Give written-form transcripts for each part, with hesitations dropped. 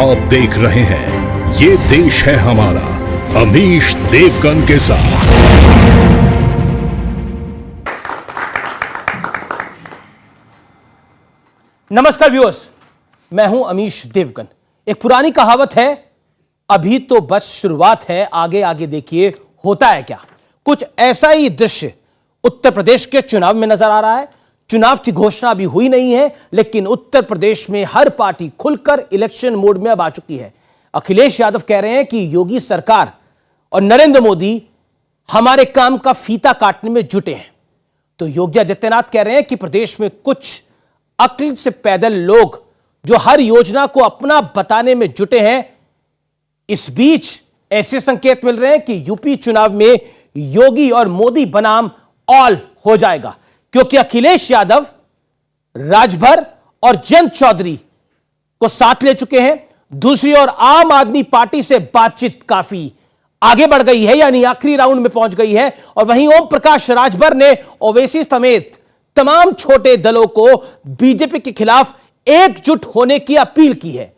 आप देख रहे हैं ये देश है हमारा, अमीश देवगन के साथ। नमस्कार व्यूअर्स, मैं हूं अमीश देवगन। एक पुरानी कहावत है, अभी तो बस शुरुआत है, आगे आगे देखिए होता है क्या। कुछ ऐसा ही दृश्य उत्तर प्रदेश के चुनाव में नजर आ रहा है। चुनाव की घोषणा अभी हुई नहीं है, लेकिन उत्तर प्रदेश में हर पार्टी खुलकर इलेक्शन मोड में अब आ चुकी है। अखिलेश यादव कह रहे हैं कि योगी सरकार और नरेंद्र मोदी हमारे काम का फीता काटने में जुटे हैं, तो योगी आदित्यनाथ कह रहे हैं कि प्रदेश में कुछ अक्ल से पैदल लोग जो हर योजना को अपना बताने में जुटे हैं। इस बीच ऐसे संकेत मिल रहे हैं कि यूपी चुनाव में योगी और मोदी बनाम ऑल हो जाएगा, क्योंकि अखिलेश यादव राजभर और जयंत चौधरी को साथ ले चुके हैं। दूसरी ओर आम आदमी पार्टी से बातचीत काफी आगे बढ़ गई है, यानी आखिरी राउंड में पहुंच गई है। और वहीं ओम प्रकाश राजभर ने ओवैसी समेत तमाम छोटे दलों को बीजेपी के खिलाफ एकजुट होने की अपील की है।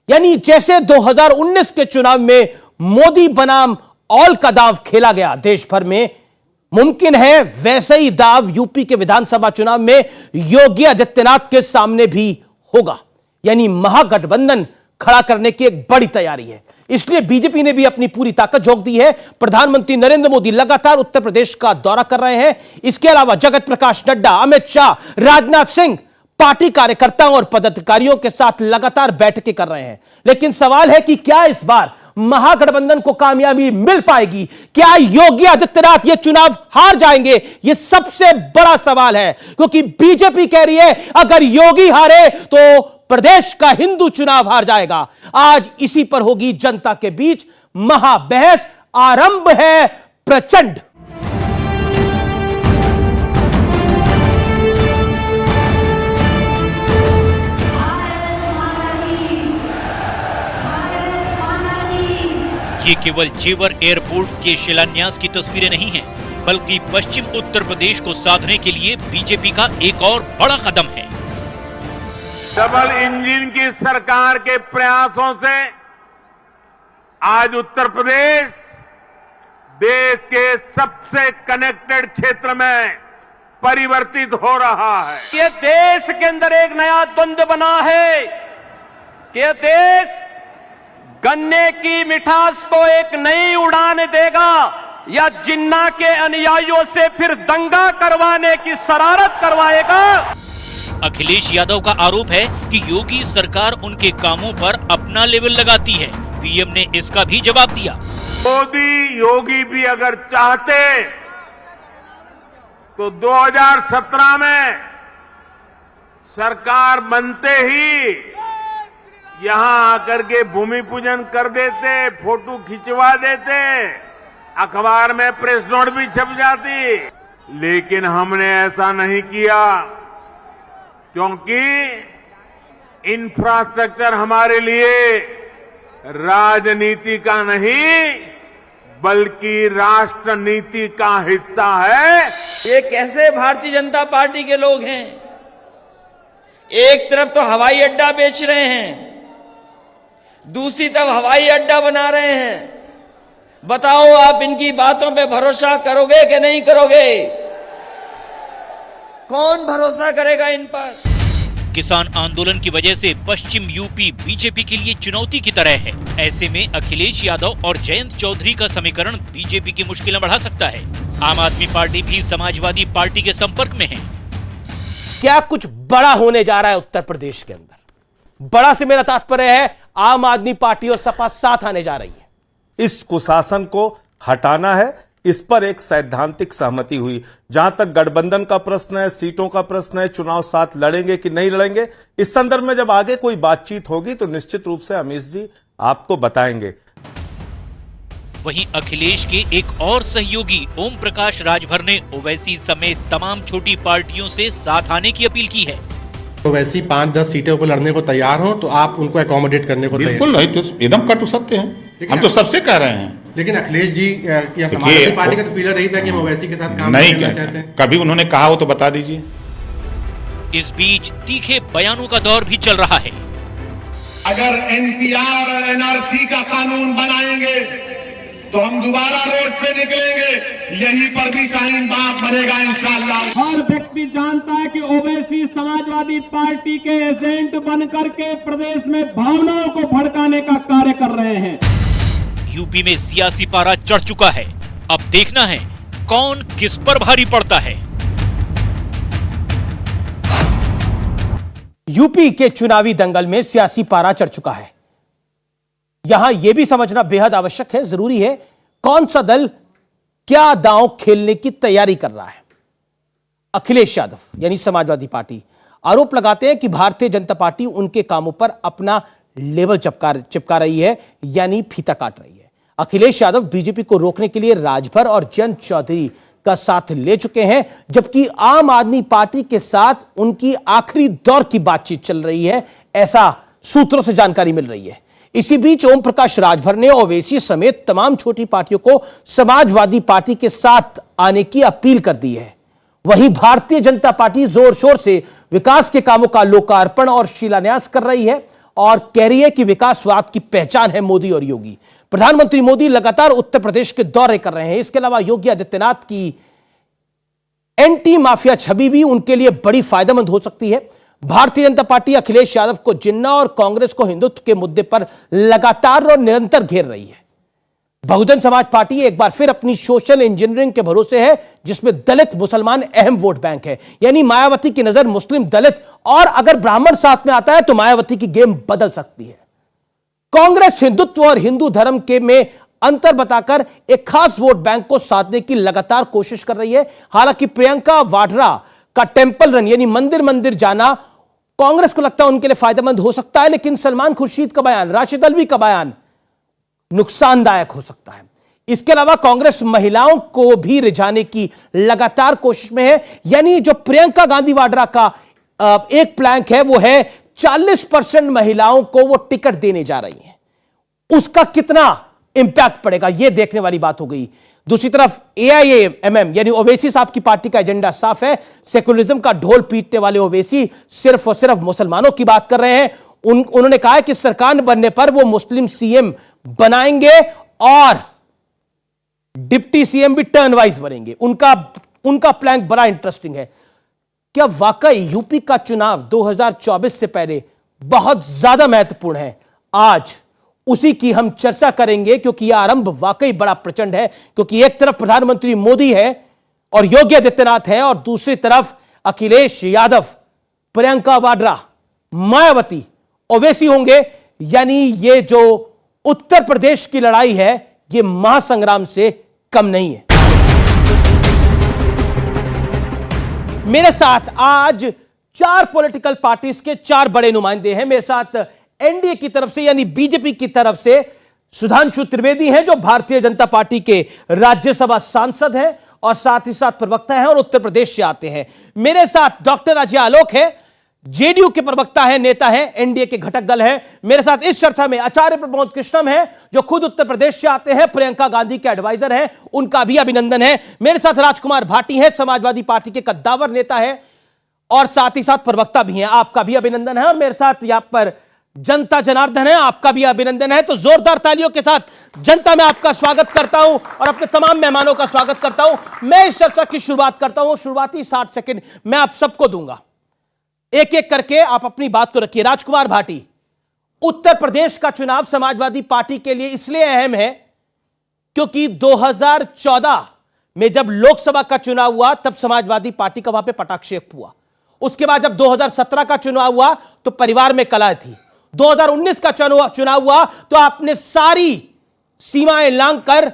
यानी जैसे 2019 के चुनाव में मोदी बनाम ऑल का दांव खेला गया देश भर में, मुमकिन है वैसे ही दांव यूपी के विधानसभा चुनाव में योगी आदित्यनाथ के सामने भी होगा। यानी महागठबंधन खड़ा करने की एक बड़ी तैयारी है। इसलिए बीजेपी ने भी अपनी पूरी ताकत झोंक दी है। प्रधानमंत्री नरेंद्र मोदी लगातार उत्तर प्रदेश का दौरा कर रहे हैं। इसके अलावा जगत प्रकाश नड्डा, अमित शाह, राजनाथ सिंह पार्टी कार्यकर्ताओं और पदाधिकारियों के साथ लगातार बैठकें कर रहे हैं। लेकिन सवाल है कि क्या इस बार महागठबंधन को कामयाबी मिल पाएगी? क्या योगी आदित्यनाथ ये चुनाव हार जाएंगे? ये सबसे बड़ा सवाल है, क्योंकि बीजेपी कह रही है अगर योगी हारे तो प्रदेश का हिंदू चुनाव हार जाएगा। आज इसी पर होगी जनता के बीच महाबहस। आरंभ है प्रचंड। ये केवल जेवर एयरपोर्ट के शिलान्यास की तस्वीरें नहीं हैं, बल्कि पश्चिम उत्तर प्रदेश को साधने के लिए बीजेपी का एक और बड़ा कदम है। डबल इंजन की सरकार के प्रयासों से आज उत्तर प्रदेश देश के सबसे कनेक्टेड क्षेत्र में परिवर्तित हो रहा है। ये देश के अंदर एक नया द्वंद्व बना है कि ये देश गन्ने की मिठास को एक नई उड़ान देगा या जिन्ना के अनुयायियों से फिर दंगा करवाने की शरारत करवाएगा। अखिलेश यादव का आरोप है कि योगी सरकार उनके कामों पर अपना लेवल लगाती है। पीएम ने इसका भी जवाब दिया। मोदी योगी भी अगर चाहते तो 2017 में सरकार बनते ही यहां आकर के भूमि पूजन कर देते, फोटो खिंचवा देते, अखबार में प्रेस नोट भी छप जाती। लेकिन हमने ऐसा नहीं किया, क्योंकि इंफ्रास्ट्रक्चर हमारे लिए राजनीति का नहीं बल्कि राष्ट्र नीति का हिस्सा है। ये कैसे भारतीय जनता पार्टी के लोग हैं? एक तरफ तो हवाई अड्डा बेच रहे हैं, दूसरी तरफ हवाई अड्डा बना रहे हैं। बताओ आप इनकी बातों पे भरोसा करोगे कि नहीं करोगे? कौन भरोसा करेगा इन पर? किसान आंदोलन की वजह से पश्चिम यूपी बीजेपी के लिए चुनौती की तरह है। ऐसे में अखिलेश यादव और जयंत चौधरी का समीकरण बीजेपी की मुश्किलें बढ़ा सकता है। आम आदमी पार्टी भी समाजवादी पार्टी के संपर्क में है। क्या कुछ बड़ा होने जा रहा है उत्तर प्रदेश के अंदर? बड़ा से मेरा तात्पर्य है आम आदमी पार्टी और सपा साथ आने जा रही है। इस कुशासन को हटाना है, इस पर एक सैद्धांतिक सहमति हुई। जहां तक गठबंधन का प्रश्न है, सीटों का प्रश्न है, चुनाव साथ लड़ेंगे कि नहीं लड़ेंगे, इस संदर्भ में जब आगे कोई बातचीत होगी तो निश्चित रूप से अमीश जी आपको बताएंगे। वहीं अखिलेश के एक और सहयोगी ओम प्रकाश राजभर ने ओवैसी समेत तमाम छोटी पार्टियों से साथ आने की अपील की है। तो वैसी 5-10 सीटों पर लड़ने को तैयार हो तो आप उनको एकोमोडेट करने को बिल्कुल नहीं, तो एकदम कट सकते हैं। हम तो सबसे कह रहे हैं। लेकिन अखिलेश जी या समाजवादी पार्टी का तो पीलर रही था कि हम ओवैसी के साथ काम नहीं करना चाहते हैं। कभी उन्होंने कहा हो तो बता दीजिए। इस बीच तीखे बयानों का दौर भी चल रहा है। अगर एनपीआर और एनआरसी का कानून बनाएंगे तो हम दोबारा रोड पे निकलेंगे, यहीं पर भी शाहीन बाग बनेगा इंशाअल्लाह। हर व्यक्ति जानता है कि ओवैसी समाजवादी पार्टी के एजेंट बन करके प्रदेश में भावनाओं को भड़काने का कार्य कर रहे हैं। यूपी में सियासी पारा चढ़ चुका है। अब देखना है कौन किस पर भारी पड़ता है। यूपी के चुनावी दंगल में सियासी पारा चढ़ चुका है। यहां यह भी समझना बेहद आवश्यक है, जरूरी है, कौन सा दल क्या दांव खेलने की तैयारी कर रहा है। अखिलेश यादव यानी समाजवादी पार्टी आरोप लगाते हैं कि भारतीय जनता पार्टी उनके कामों पर अपना लेबल चिपका रही है, यानी फीता काट रही है। अखिलेश यादव बीजेपी को रोकने के लिए राजभर और जयंत चौधरी का साथ ले चुके हैं, जबकि आम आदमी पार्टी के साथ उनकी आखिरी दौर की बातचीत चल रही है, ऐसा सूत्रों से जानकारी मिल रही है। इसी बीच ओम प्रकाश राजभर ने ओवैसी समेत तमाम छोटी पार्टियों को समाजवादी पार्टी के साथ आने की अपील कर दी है। वहीं भारतीय जनता पार्टी जोर शोर से विकास के कामों का लोकार्पण और शिलान्यास कर रही है और कह रही है कि विकासवाद की पहचान है मोदी और योगी। प्रधानमंत्री मोदी लगातार उत्तर प्रदेश के दौरे कर रहे हैं। इसके अलावा योगी आदित्यनाथ की एंटी माफिया छवि भी उनके लिए बड़ी फायदेमंद हो सकती है। भारतीय जनता पार्टी अखिलेश यादव को जिन्ना और कांग्रेस को हिंदुत्व के मुद्दे पर लगातार और निरंतर घेर रही है। बहुजन समाज पार्टी एक बार फिर अपनी सोशल इंजीनियरिंग के भरोसे है, जिसमें दलित मुसलमान अहम वोट बैंक है। यानी मायावती की नजर मुस्लिम, दलित और अगर ब्राह्मण साथ में आता है तो मायावती की गेम बदल सकती है। कांग्रेस हिंदुत्व और हिंदू धर्म के में अंतर बताकर एक खास वोट बैंक को साधने की लगातार कोशिश कर रही है। हालांकि प्रियंका वाड्रा का टेंपल रन यानी मंदिर मंदिर जाना कांग्रेस को लगता है उनके लिए फायदेमंद हो सकता है, लेकिन सलमान खुर्शीद का बयान, राशिद अल्वी का बयान नुकसानदायक हो सकता है। इसके अलावा कांग्रेस महिलाओं को भी रिझाने की लगातार कोशिश में है। यानी जो प्रियंका गांधी वाड्रा का एक प्लैंक है वो है 40% महिलाओं को वो टिकट देने जा रही हैं। उसका कितना इंपैक्ट पड़ेगा यह देखने वाली बात हो गई। दूसरी तरफ एआईएमएम यानी ओवैसी साहब की पार्टी का एजेंडा साफ है। सेकुलरिज्म का ढोल पीटने वाले ओवैसी सिर्फ और सिर्फ मुसलमानों की बात कर रहे हैं। उन्होंने कहा है कि सरकार बनने पर वो मुस्लिम सीएम बनाएंगे और डिप्टी सीएम भी टर्न वाइज बनेंगे। उनका प्लान बड़ा इंटरेस्टिंग है। क्या वाकई यूपी का चुनाव 2024 से पहले बहुत ज्यादा महत्वपूर्ण है? आज उसी की हम चर्चा करेंगे, क्योंकि यह आरंभ वाकई बड़ा प्रचंड है। क्योंकि एक तरफ प्रधानमंत्री मोदी है और योगी आदित्यनाथ है, और दूसरी तरफ अखिलेश यादव, प्रियंका वाड्रा, मायावती, ओवैसी होंगे। यानी ये जो उत्तर प्रदेश की लड़ाई है ये महासंग्राम से कम नहीं है। मेरे साथ आज 4 पॉलिटिकल पार्टीज के 4 बड़े नुमाइंदे हैं। मेरे साथ एनडीए की तरफ से यानी बीजेपी की तरफ से सुधांशु त्रिवेदी हैं, जो भारतीय जनता पार्टी के राज्यसभा सांसद हैं और साथ ही साथ प्रवक्ता हैं और उत्तर प्रदेश से आते हैं। मेरे साथ डॉक्टर अजय आलोक है, जेडीयू के प्रवक्ता है, नेता है, एनडीए के घटक दल है। मेरे साथ इस चर्चा में आचार्य प्रमोद कृष्णम है, जो खुद उत्तर प्रदेश से आते हैं, प्रियंका गांधी के एडवाइजर हैं, उनका भी अभिनंदन है। मेरे साथ राजकुमार भाटी है, समाजवादी पार्टी के कद्दावर नेता है और साथ ही साथ प्रवक्ता भी हैं, आपका भी अभिनंदन है। और मेरे साथ यहां पर जनता जनार्दन है, आपका भी अभिनंदन है। तो जोरदार तालियों के साथ जनता में आपका स्वागत करता हूं और अपने तमाम मेहमानों का स्वागत करता हूं। मैं इस चर्चा की शुरुआत करता हूं। शुरुआती 60 सेकंड मैं आप सबको दूंगा, एक एक करके आप अपनी बात को रखिए। राजकुमार भाटी, उत्तर प्रदेश का चुनाव समाजवादी पार्टी के लिए इसलिए अहम है क्योंकि 2014 में जब लोकसभा का चुनाव हुआ तब समाजवादी पार्टी का वहां पे पटाक्षेप हुआ। उसके बाद जब 2017 का चुनाव हुआ तो परिवार में कलह थी। 2019 का चुनाव हुआ तो आपने सारी सीमाएं लांघकर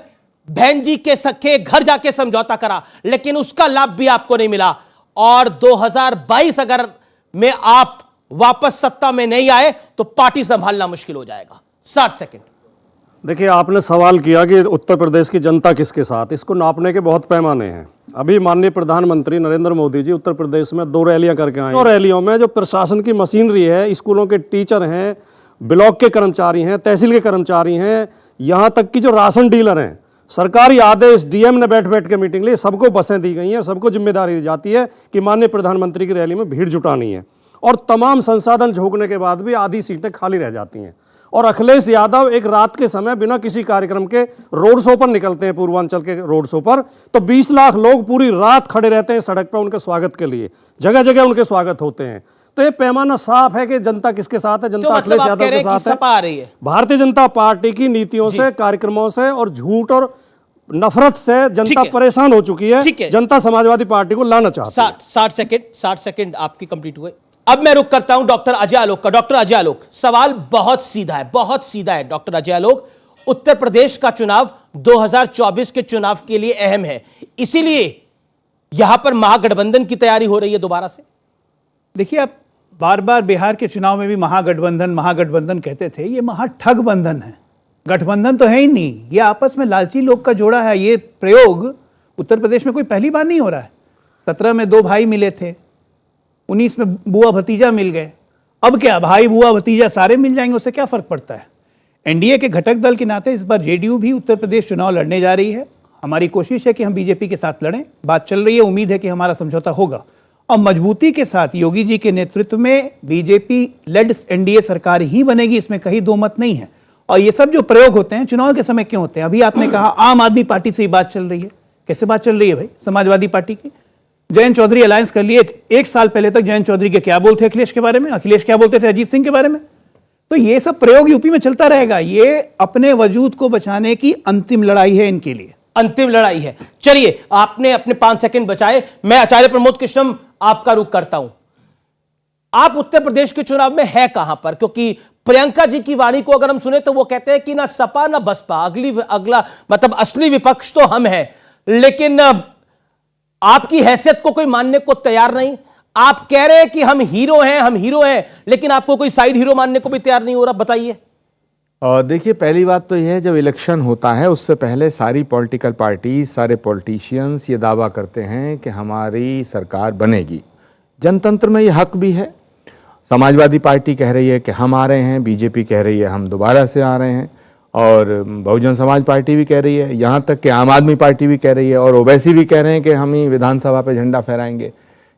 बहन जी के सखे घर जाके समझौता करा, लेकिन उसका लाभ भी आपको नहीं मिला। और 2022 अगर में आप वापस सत्ता में नहीं आए तो पार्टी संभालना मुश्किल हो जाएगा। 60 सेकंड। देखिए, आपने सवाल किया कि उत्तर प्रदेश की जनता किसके साथ, इसको नापने के बहुत पैमाने हैं। अभी माननीय प्रधानमंत्री नरेंद्र मोदी जी उत्तर प्रदेश में 2 रैलियां करके आए। 2 रैलियों में जो प्रशासन की मशीनरी है, स्कूलों के टीचर हैं, ब्लॉक के कर्मचारी हैं, तहसील के कर्मचारी हैं, यहाँ तक कि जो राशन डीलर हैं, सरकारी आदेश डीएम ने बैठ के मीटिंग ली, सबको बसें दी गई हैं, सबको जिम्मेदारी दी जाती है कि माननीय प्रधानमंत्री की रैली में भीड़ जुटानी है। और तमाम संसाधन झोंकने के बाद भी आधी सीटें खाली रह जाती हैं। और अखिलेश यादव एक रात के समय बिना किसी कार्यक्रम के रोड शो पर निकलते हैं, पूर्वांचल के रोड शो पर, तो 20 लाख लोग पूरी रात खड़े रहते हैं सड़क पर उनके स्वागत के लिए, जगह जगह उनके स्वागत होते हैं। तो ये पैमाना साफ है कि जनता किसके साथ है, जनता अखिलेश यादव के साथ है। भारतीय जनता पार्टी की नीतियों से, कार्यक्रमों से और झूठ और नफरत से जनता परेशान हो चुकी है। जनता समाजवादी पार्टी को लाना चाहती है। 60 सेकंड आपकी कंप्लीट हुए। अब मैं रुक करता हूं डॉक्टर अजय आलोक का। डॉक्टर अजय आलोक, सवाल बहुत सीधा है, बहुत सीधा है। डॉक्टर अजय आलोक, उत्तर प्रदेश का चुनाव 2024 के चुनाव के लिए अहम है, इसीलिए यहां पर महागठबंधन की तैयारी हो रही है दोबारा से। देखिए, आप बार बार बिहार के चुनाव में भी महागठबंधन कहते थे, ये महाठग बंधन है, गठबंधन तो है ही नहीं, ये आपस में लालची लोग का जोड़ा है। ये प्रयोग उत्तर प्रदेश में कोई पहली बार नहीं हो रहा है। 17 में 2 भाई मिले थे, 19 में बुआ भतीजा मिल गए, अब क्या भाई बुआ भतीजा सारे मिल जाएंगे, उससे क्या फर्क पड़ता है। एनडीए के घटक दल के नाते इस बार जेडीयू भी उत्तर प्रदेश चुनाव लड़ने जा रही है। हमारी कोशिश है कि हम बीजेपी के साथ लड़ें, बात चल रही है, उम्मीद है कि हमारा समझौता होगा और मजबूती के साथ योगी जी के नेतृत्व में बीजेपी लेड एनडीए सरकार ही बनेगी, इसमें कहीं दो मत नहीं है। और ये सब जो प्रयोग होते हैं चुनाव के समय क्यों होते हैं? अभी आपने कहा आम आदमी पार्टी से ही बात चल रही है, कैसे बात चल रही है भाई? समाजवादी पार्टी की जयंत चौधरी अलायंस कर लिए। 1 साल पहले तक जयंत चौधरी के क्या बोलते अखिलेश के बारे में, अखिलेश क्या बोलते थे अजीत सिंह के बारे में। तो ये सब प्रयोग यूपी में चलता रहेगा। ये अपने वजूद को बचाने की अंतिम लड़ाई है, इनके लिए अंतिम लड़ाई है। चलिए, आपने अपने 5 सेकंड बचाए, मैं आचार्य प्रमोद कृष्णम आपका रुख करता हूं। आप उत्तर प्रदेश के चुनाव में है कहां पर? क्योंकि प्रियंका जी की वाणी को अगर हम सुने तो वो कहते हैं कि ना सपा ना बसपा, अगला मतलब असली विपक्ष तो हम हैं, लेकिन आपकी हैसियत को कोई मानने को तैयार नहीं। आप कह रहे हैं कि हम हीरो हैं, लेकिन आपको कोई साइड हीरो मानने को भी तैयार नहीं हो रहा। बताइए। देखिए, पहली बात तो यह है, जब इलेक्शन होता है उससे पहले सारी पॉलिटिकल पार्टी, सारे पॉलिटिशियंस ये दावा करते हैं कि हमारी सरकार बनेगी। जनतंत्र में ये हक भी है। समाजवादी पार्टी कह रही है कि हम आ रहे हैं, बीजेपी कह रही है हम दोबारा से आ रहे हैं, और बहुजन समाज पार्टी भी कह रही है, यहाँ तक कि आम आदमी पार्टी भी कह रही है, और ओवैसी भी कह रहे हैं कि हम ही विधानसभा पे झंडा फहराएंगे।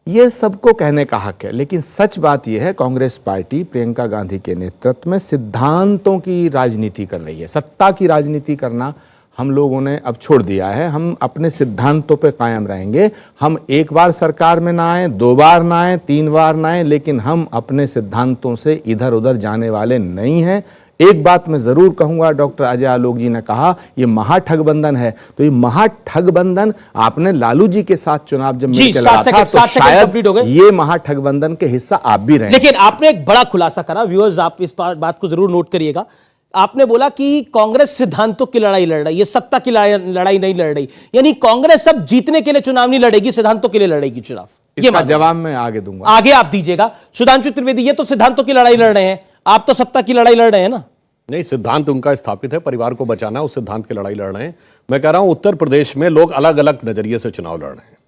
ये सबको कहने का हक है, लेकिन सच बात यह है कांग्रेस पार्टी प्रियंका गांधी के नेतृत्व में सिद्धांतों की राजनीति कर रही है। सत्ता की राजनीति करना हम लोगों ने अब छोड़ दिया है। हम अपने सिद्धांतों पे कायम रहेंगे। हम 1 बार सरकार में ना आए, 2 बार ना आए, 3 बार ना आए, लेकिन हम अपने सिद्धांतों से इधर उधर जाने वाले नहीं हैं। एक बात मैं जरूर कहूंगा, डॉक्टर अजय आलोक जी ने कहा ये महाठगबंधन है, तो ये महाठगबंधन आपने लालू जी के साथ चुनाव जब मिलकर लड़ा था, तो शायद ये महाठगबंधन के हिस्सा आप भी रहे। लेकिन आपने एक बड़ा खुलासा करा, व्यूअर्स आप इस बात को जरूर नोट करिएगा। आपने बोला कि कांग्रेस सिद्धांतों की लड़ाई लड़ रही है, सत्ता की लड़ाई नहीं लड़ रही, यानी कांग्रेस अब जीतने के लिए चुनाव नहीं लड़ेगी, सिद्धांतों के लिए लड़ेगी चुनाव। इसका जवाब मैं आगे दूंगा, आगे आप दीजिएगा। सुधांशु त्रिवेदी, ये तो सिद्धांतों की लड़ाई लड़ रहे हैं, आप तो सत्ता की लड़ाई लड़ रहे हैं ना? नहीं, सिद्धांत उनका स्थापित है, परिवार को बचाना, उस सिद्धांत की लड़ाई लड़ रहे हैं। मैं कह रहा हूं उत्तर प्रदेश में लोग अलग अलग नजरिए से चुनाव लड़ रहे हैं।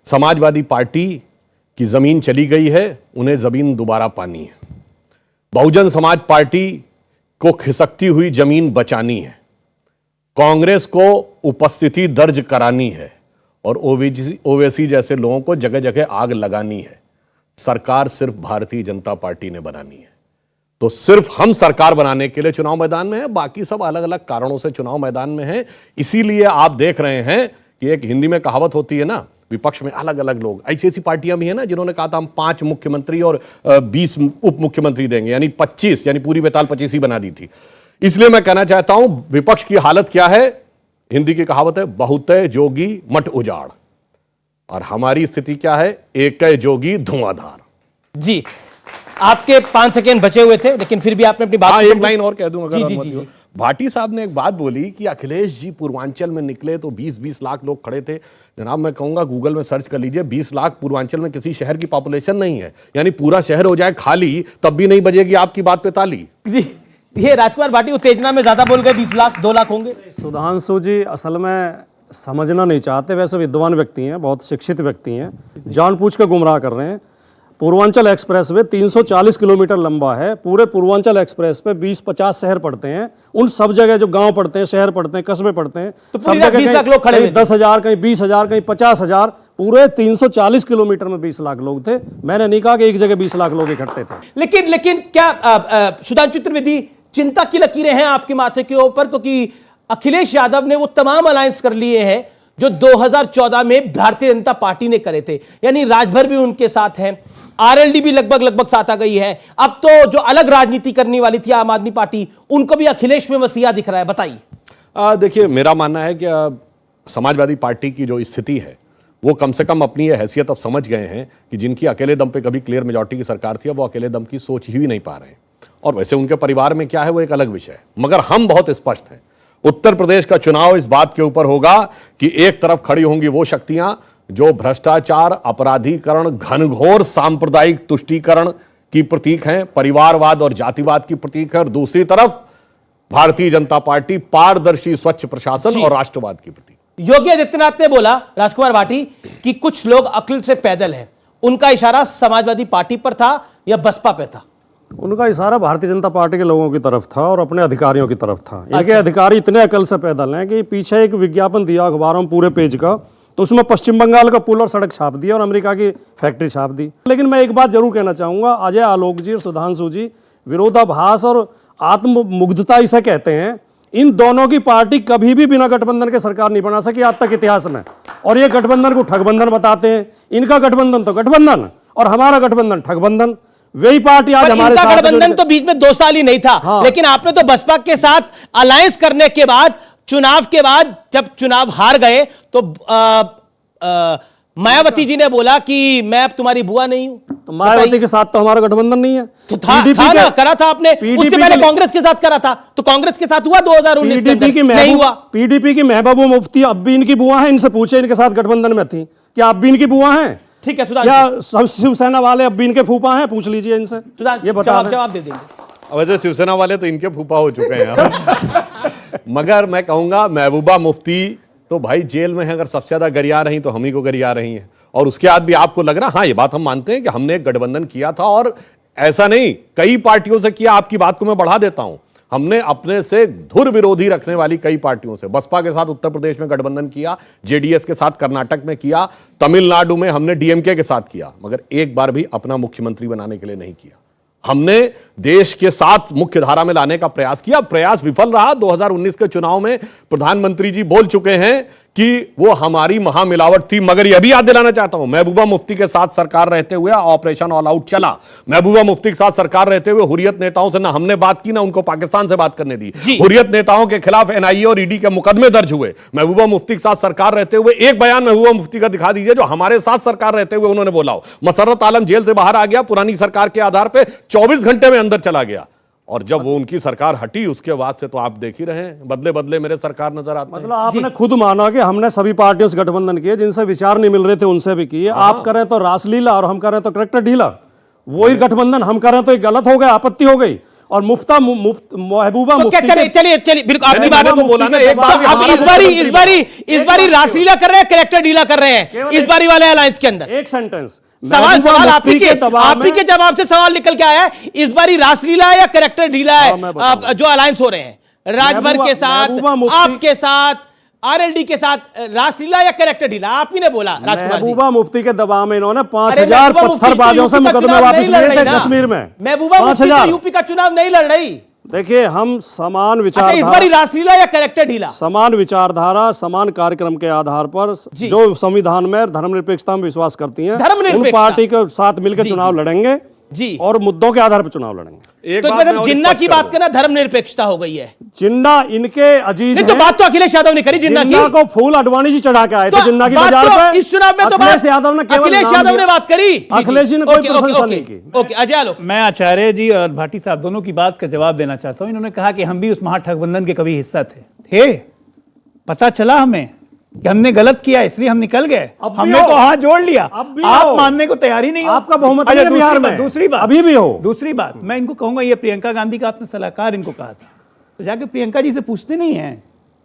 समाजवादी पार्टी की जमीन चली गई है, उन्हें जमीन दोबारा पानी है। बहुजन समाज पार्टी को खिसकती हुई जमीन बचानी है। कांग्रेस को उपस्थिति दर्ज करानी है और ओवैसी जैसे लोगों को जगह जगह आग लगानी है। सरकार सिर्फ भारतीय जनता पार्टी ने बनानी है। तो सिर्फ हम सरकार बनाने के लिए चुनाव मैदान में है, बाकी सब अलग अलग कारणों से चुनाव मैदान में है। इसीलिए आप देख रहे हैं कि एक हिंदी में कहावत होती है ना, विपक्ष में अलग अलग लोग, ऐसी ऐसी पार्टियां भी हैं ना जिन्होंने कहा था हम 5 मुख्यमंत्री और 20 उप मुख्यमंत्री देंगे, यानी 25, यानी पूरी बेताल 25 ही बना दी थी। इसलिए मैं कहना चाहता हूं विपक्ष की हालत क्या है, हिंदी की कहावत है बहुते जोगी मठ उजाड़, और हमारी स्थिति क्या है, एक जोगी धुआंधार। जी, आपके 5 सेकंड बचे हुए थे, लेकिन फिर भी आपने अपनी बात। एक लाइन और कह दूं अगर अनुमति हो। भाटी साहब ने एक बात बोली कि अखिलेश जी पूर्वांचल में निकले तो 20-20 लाख लोग खड़े थे। जनाब मैं कहूंगा गूगल में सर्च कर लीजिए, 20 लाख पूर्वांचल में किसी शहर की पॉपुलेशन नहीं है, यानी पूरा शहर हो जाए खाली तब भी नहीं बजेगी आपकी बात पे ताली। जी, ये राजकुमार भाटी उत्तेजना में ज्यादा बोल गए, 20 लाख 2 लाख होंगे। सुधांशु जी असल में समझना नहीं चाहते, वैसे विद्वान व्यक्ति हैं, बहुत शिक्षित व्यक्ति हैं, जानबूझ कर गुमराह कर रहे हैं। पूर्वांचल एक्सप्रेस वे 340 किलोमीटर लंबा है। पूरे पूर्वांचल एक्सप्रेस पे 20-50 शहर पड़ते हैं। उन सब जगह जो गांव पड़ते हैं, शहर पड़ते हैं, कस्बे पड़ते हैं, तो सब जगह 20 लाख लोग खड़े हैं। 10,000, कहीं 20,000, कहीं 50,000, पूरे 340 किलोमीटर में 20 लाख लोग थे। मैंने नहीं कहा कि एक जगह 20 लाख लोग इकट्ठे थे। लेकिन क्या सुधांशु त्रिवेदी, चिंता की लकीरें हैं आपके माथे के ऊपर? क्योंकि अखिलेश यादव ने वो तमाम अलायंस कर लिए हैं जो 2014 में भारतीय जनता पार्टी ने करे थे, यानी राजभर भी उनके साथ है, आरएलडी भी लगभग साथ आ गई है। अब तो जो अलग राजनीति करने वाली थी आम आदमी पार्टी, उनको भी अखिलेश में मसीहा दिख रहा है। बताइए। देखिए, मेरा मानना है कि समाजवादी पार्टी की जो स्थिति है वो कम से कम अपनी ये हैसियत अब समझ गए हैं कि जिनकी अकेले दम पे कभी क्लियर मेजॉरिटी की सरकार थी, अब वो अकेले दम की सोच ही नहीं पा रहे हैं। और वैसे उनके परिवार में क्या है वो एक अलग विषय है, मगर हम बहुत स्पष्ट हैं, उत्तर प्रदेश का चुनाव इस बात के ऊपर होगा कि एक तरफ खड़ी होंगी वो शक्तियां जो भ्रष्टाचार, अपराधीकरण, घनघोर सांप्रदायिक तुष्टीकरण की प्रतीक हैं, परिवारवाद और जातिवाद की प्रतीक है, और दूसरी तरफ भारतीय जनता पार्टी पारदर्शी, स्वच्छ प्रशासन और राष्ट्रवाद की प्रतीक। योगी आदित्यनाथ ने बोला, राजकुमार भाटी, कि कुछ लोग अक्ल से पैदल हैं। उनका इशारा समाजवादी पार्टी पर था या बसपा पे था? उनका इशारा भारतीय जनता पार्टी के लोगों की तरफ था और अपने अधिकारियों की तरफ था। इनके अधिकारी इतने अकल से पैदल हैं कि पीछे एक विज्ञापन दिया अखबारों में पूरे पेज का, तो उसमें पश्चिम बंगाल का पुल और सड़क छाप दिया और अमेरिका की फैक्ट्री छाप दी। लेकिन मैं एक बात जरूर कहना चाहूंगा, अजय आलोक जी और सुधांशु जी, विरोधाभास और आत्ममुग्धता इसे कहते हैं, इन दोनों की पार्टी कभी भी बिना गठबंधन के सरकार नहीं बना सकी आज तक इतिहास में। और ये गठबंधन को ठगबंधन बताते हैं। इनका गठबंधन तो गठबंधन और हमारा गठबंधन ठगबंधन। वही पार्टी आज हमारे साथ। गठबंधन तो बीच में 2 साल ही नहीं था। हाँ। लेकिन आपने तो बसपा के साथ अलायंस करने के बाद, चुनाव के बाद, जब चुनाव हार गए तो मायावती जी ने बोला कि मैं अब तुम्हारी बुआ नहीं हूं। तो मायावती के साथ तो हमारा गठबंधन नहीं है। तो था ना, करा था आपने, उससे पहले कांग्रेस के साथ करा था, तो कांग्रेस के साथ हुआ 2019 नहीं हुआ। पीडीपी की महबूबा मुफ्ती अब भी इनकी बुआ है, इनसे पूछे इनके साथ गठबंधन में थी, क्या अब भी इनकी बुआ हैं? ठीक है, क्या शिवसेना वाले अब भी इनके फूफा हैं? पूछ लीजिए इनसे, ये जवाब दे देंगे। वैसे शिवसेना वाले तो इनके फूफा हो चुके हैं। मगर मैं कहूंगा महबूबा मुफ्ती तो भाई जेल में है, अगर सबसे ज्यादा गरिया रही तो हम ही को गरिया रही हैं। और उसके बाद भी आपको लग रहा, हाँ ये बात हम मानते हैं कि हमने एक गठबंधन किया था, और ऐसा नहीं कई पार्टियों से किया। आपकी बात को मैं बढ़ा देता हूं, हमने अपने से धुर विरोधी रखने वाली कई पार्टियों से, बसपा के साथ उत्तर प्रदेश में गठबंधन किया, जेडीएस के साथ कर्नाटक में किया, तमिलनाडु में हमने डीएमके के साथ किया, मगर एक बार भी अपना मुख्यमंत्री बनाने के लिए नहीं किया। हमने देश के साथ मुख्य धारा में लाने का प्रयास किया, प्रयास विफल रहा। 2019 के चुनाव में प्रधानमंत्री जी बोल चुके हैं कि वो हमारी महामिलावट थी, मगर यह भी याद दिलाना चाहता हूं, महबूबा मुफ्ती के साथ सरकार रहते हुए ऑपरेशन ऑल आउट चला। महबूबा मुफ्ती के साथ सरकार रहते हुए हुर्रियत नेताओं से ना हमने बात की, ना उनको पाकिस्तान से बात करने दी। हुर्रियत नेताओं के खिलाफ एनआईए और ईडी के मुकदमे दर्ज हुए। महबूबा मुफ्ती के साथ सरकार रहते हुए एक बयान महबूबा मुफ्ती का दिखा दीजिए जो हमारे साथ सरकार रहते हुए उन्होंने बोला हो। मसर्रत आलम जेल से बाहर आ गया पुरानी सरकार के आधार पर, 24 घंटे में अंदर चला गया, और जब वो उनकी सरकार हटी उसके बाद से तो आप देख ही रहे हैं, बदले बदले मेरे सरकार नजर आती है। मतलब आपने खुद माना कि हमने सभी पार्टियों से गठबंधन किए, जिनसे विचार नहीं मिल रहे थे उनसे भी किए। आप करें तो रासलीला और हम करें तो करेक्टर ढीला, वही गठबंधन हम करें तो गलत हो गया, आपत्ति हो गई। और महबूबा तो चलिए बिल्कुल आपकी बात तो बोला ना, एक बार अब इस बारी रासलीला कर रहे हैं, करेक्टर ढीला कर रहे हैं इस बारी वाले अलायंस के अंदर। एक सेंटेंस सवाल आप ही के जवाब से सवाल निकल के आया है, इस बारी रासलीला है या करेक्टर ढीला है जो अलायंस हो रहे हैं राजभर के साथ, आपके साथ, आरएलडी के साथ? रासलीला या करेक्टर ढीला? आप ही ने बोला। महबूबा मुफ्ती के दबाव में इन्होंने 5000 पत्थरबाजों से मुकदमे वापस लिए थे कश्मीर में। महबूबा मुफ्ती यूपी का चुनाव नहीं लड़ रही। देखिए, हम समान विचारधारा, इस बारी रासलीला या करेक्टर ढीला? समान विचारधारा, समान कार्यक्रम के आधार पर जो संविधान में धर्मनिरपेक्षता में विश्वास करती हैं, उन पार्टी के साथ मिलकर चुनाव लड़ेंगे जी, और मुद्दों के आधार पर चुनाव लड़ेंगे। तो जिन्ना की बात करना धर्मनिरपेक्षता हो गई है? जिन्ना इनके अजीज नहीं, तो बात तो अखिलेश यादव ने करी जिन्ना को फूल अडवाणी जी चढ़ा के आए थे जिन्ना की बाजार पे। इस चुनाव में तो अखिलेश यादव ने बात करी, अखिलेश जी ने कोई प्रशंसा नहीं की। ओके, अजय आलोक। मैं आचार्य जी और भाटी साहब दोनों की बात का जवाब देना चाहता हूं। इन्होंने कहा कि हम भी उस महाठगबंधन के कभी हिस्सा थे। पता चला हमें कि हमने गलत किया, इसलिए हम निकल गए, हमने तो हाथ जोड़ लिया। आप मानने को तैयार ही नहीं हो। आपका बहुमत है बिहार में। दूसरी बात अभी भी हो। दूसरी बात मैं इनको कहूंगा, ये प्रियंका गांधी का आपने सलाहकार इनको कहा था, तो जाके प्रियंका जी से पूछते नहीं है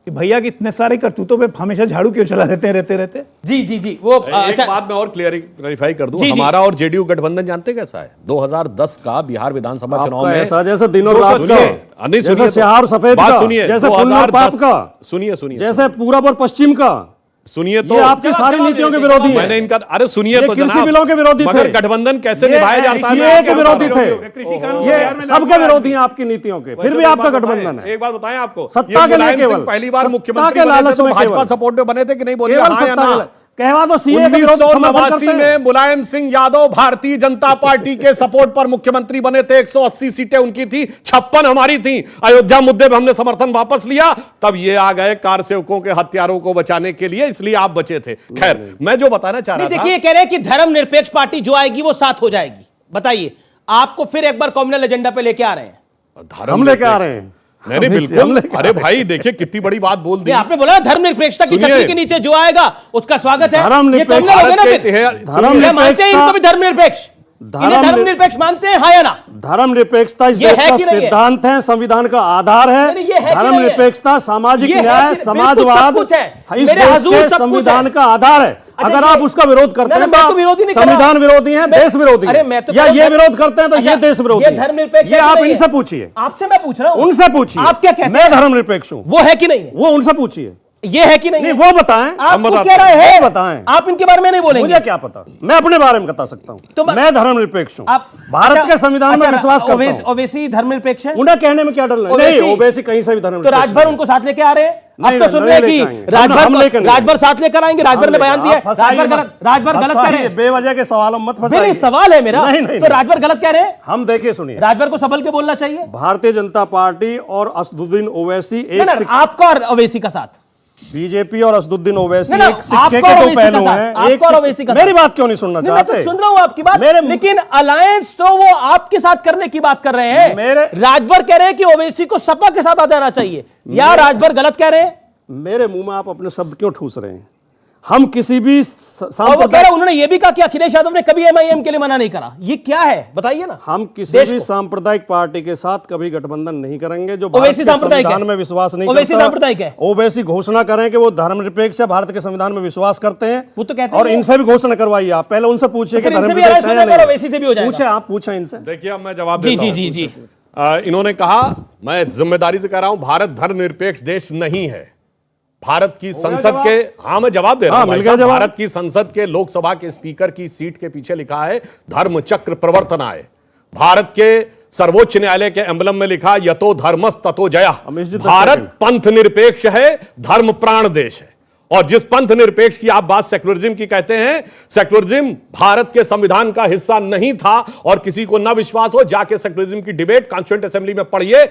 कि भैया कि इतने सारे करतूतों पे हमेशा झाड़ू क्यों चला रहते? जी वो एक बात मैं और क्लियरिफाई कर दूं, हमारा और जेडीयू गठबंधन जानते कैसा है? 2010 का बिहार विधानसभा चुनाव में ऐसा जैसे दिनों रात का, जैसे सिहार सफेद का, जैसे फुल्लर पाप का, सुनिए जैसे पूरब और पश्चिम का, सुनिए तो ये आपकी सारी नीतियों के विरोधी हैं। मैंने इनका अरे सुनिए तो कृषि जनाब, बिलों के विरोधी थे, मगर गठबंधन कैसे निभाया जाता है ये के विरोधी थे, ये सबके विरोधी हैं आपकी नीतियों के, फिर भी आपका गठबंधन है। एक बात बताएं आपको, सत्ता के लिए केवल पहली बार सत्ता मुख्यमंत्री के बने थे लालच तो में भाजपा केवल। सपोर्ट में बने थे कि नहीं, बोलिए केवल हाँ या सत्ता ना। कहवा तो सीए के विरोध समर्थन करते 1989 हैं। में मुलायम सिंह यादव भारतीय जनता पार्टी के सपोर्ट पर मुख्यमंत्री बने थे, 180 सीटें उनकी थी, 56 हमारी थी। अयोध्या मुद्दे पर हमने समर्थन वापस लिया, तब ये आ गए कार सेवकों के हत्यारों को बचाने के लिए, इसलिए आप बचे थे। खैर, मैं जो बताना चाह रहा था, देखिए कह रहे हैं कि धर्मनिरपेक्ष पार्टी जो आएगी वो साथ हो जाएगी। बताइए, आपको फिर एक बार कॉम्युनल एजेंडा पे लेके आ रहे हैं। हम लेके आ रहे हैं। नहीं बिल्कुल। अरे भाई देखिए कितनी बड़ी बात बोल दी आपने बोला धर्मनिरपेक्षता की छतरी के नीचे जो आएगा उसका स्वागत है। ये कॉम्युनल हो गया ना फिर। मानते हैं इनको भी धर्मनिरपेक्ष, इन्हें धर्मनिरपेक्ष मानते हैं, हाँ या ना? धर्मनिरपेक्षता इस देश का सिद्धांत है, संविधान का आधार है। धर्मनिरपेक्षता, सामाजिक न्याय, समाजवाद इस देश के संविधान का आधार है। अगर आप उसका विरोध करते हैं तो संविधान विरोधी है, देश विरोधी है, या ये विरोध करते हैं तो ये देश विरोधी है। धर्मनिरपेक्ष ये आप इनसे पूछिए, आपसे मैं पूछ रहा हूं, उनसे पूछिए। आप क्या कहते हैं? मैं धर्मनिरपेक्ष हूं, वो है कि नहीं? वो उनसे पूछिए। ये है कि नहीं? वो बताएं। आप कह रहे हैं, बताएं। आप इनके बारे में नहीं बोलेंगे। मुझे क्या पता, मैं अपने बारे में बता सकता हूं। तो मैं धर्मनिरपेक्ष हूं, भारत के संविधान में विश्वास करता हूं। ओवैसी धर्मनिरपेक्ष है, उन्हें कहने में क्या डर नहीं, ओवैसी कहीं से भी धर्मनिरपेक्ष। तो राजभर उनको साथ लेके आ रहे हैं। अब तो सुन रहे हैं कि राजभर साथ लेकर आएंगे। राजभर ने बयान दिया, राजभर गलत कह रहे हैं। बेवजह के सवालों मत फंसाइए। सवाल है मेरा, तो राजभर गलत कह रहे हैं। हम देखिए, सुनिए, राजभर को संभल के बोलना चाहिए। भारतीय जनता पार्टी और असदुद्दीन ओवैसी आपका और ओवैसी का साथ, बीजेपी और असदुद्दीन ओवैसी एक सिक्के के दो पहलू हैं। मेरी बात क्यों नहीं सुनना चाहते? मैं तो सुन रहा हूं आपकी बात, लेकिन अलायंस तो वो आपके साथ करने की बात कर रहे हैं। राजभर कह रहे हैं कि ओवैसी को सपा के साथ आ जाना चाहिए, या राजभर गलत कह रहे हैं? मेरे मुंह में आप अपने शब्द क्यों ठूस रहे हैं? हम किसी भी उन्होंने ये भी कहा कि अखिलेश यादव ने कभी एमआईएम के लिए मना नहीं करा। ये क्या है बताइए ना? हम किसी भी सांप्रदायिक पार्टी के साथ कभी गठबंधन नहीं करेंगे जो भारत के संविधान में विश्वास नहीं करता। सांप्रदायिक है। ओवैसी घोषणा करें कि वो धर्मनिरपेक्ष है, भारत के संविधान में विश्वास करते हैं, वो तो कहते हैं। और इनसे भी घोषणा करवाइए। आप पहले उनसे पूछिए कि धर्मनिरपेक्ष है या नहीं। पूछे, आप पूछे इनसे। देखिए अब मैं जवाब देता हूं। जी। इन्होंने कहा, मैं जिम्मेदारी से कह रहा हूं, भारत धर्मनिरपेक्ष देश नहीं है। भारत की संसद के, हाँ मैं जवाब दे रहा हूं, भारत की संसद के लोकसभा के स्पीकर की सीट के पीछे लिखा है धर्म चक्र प्रवर्तनाय। भारत के सर्वोच्च न्यायालय के एम्बलम में लिखा यतो धर्मस ततो जया। भारत पंथ निरपेक्ष है, धर्म प्राण देश है। और जिस पंथ निरपेक्ष की आप बात सेक्युलरिज्म की कहते हैं, सेक्युलरिज्म भारत के संविधान का हिस्सा नहीं था। और किसी को न विश्वास हो, जाके सेक्युलरिज्म की डिबेट कॉन्स्टिट्यूएंट असेंबली में पढ़िए।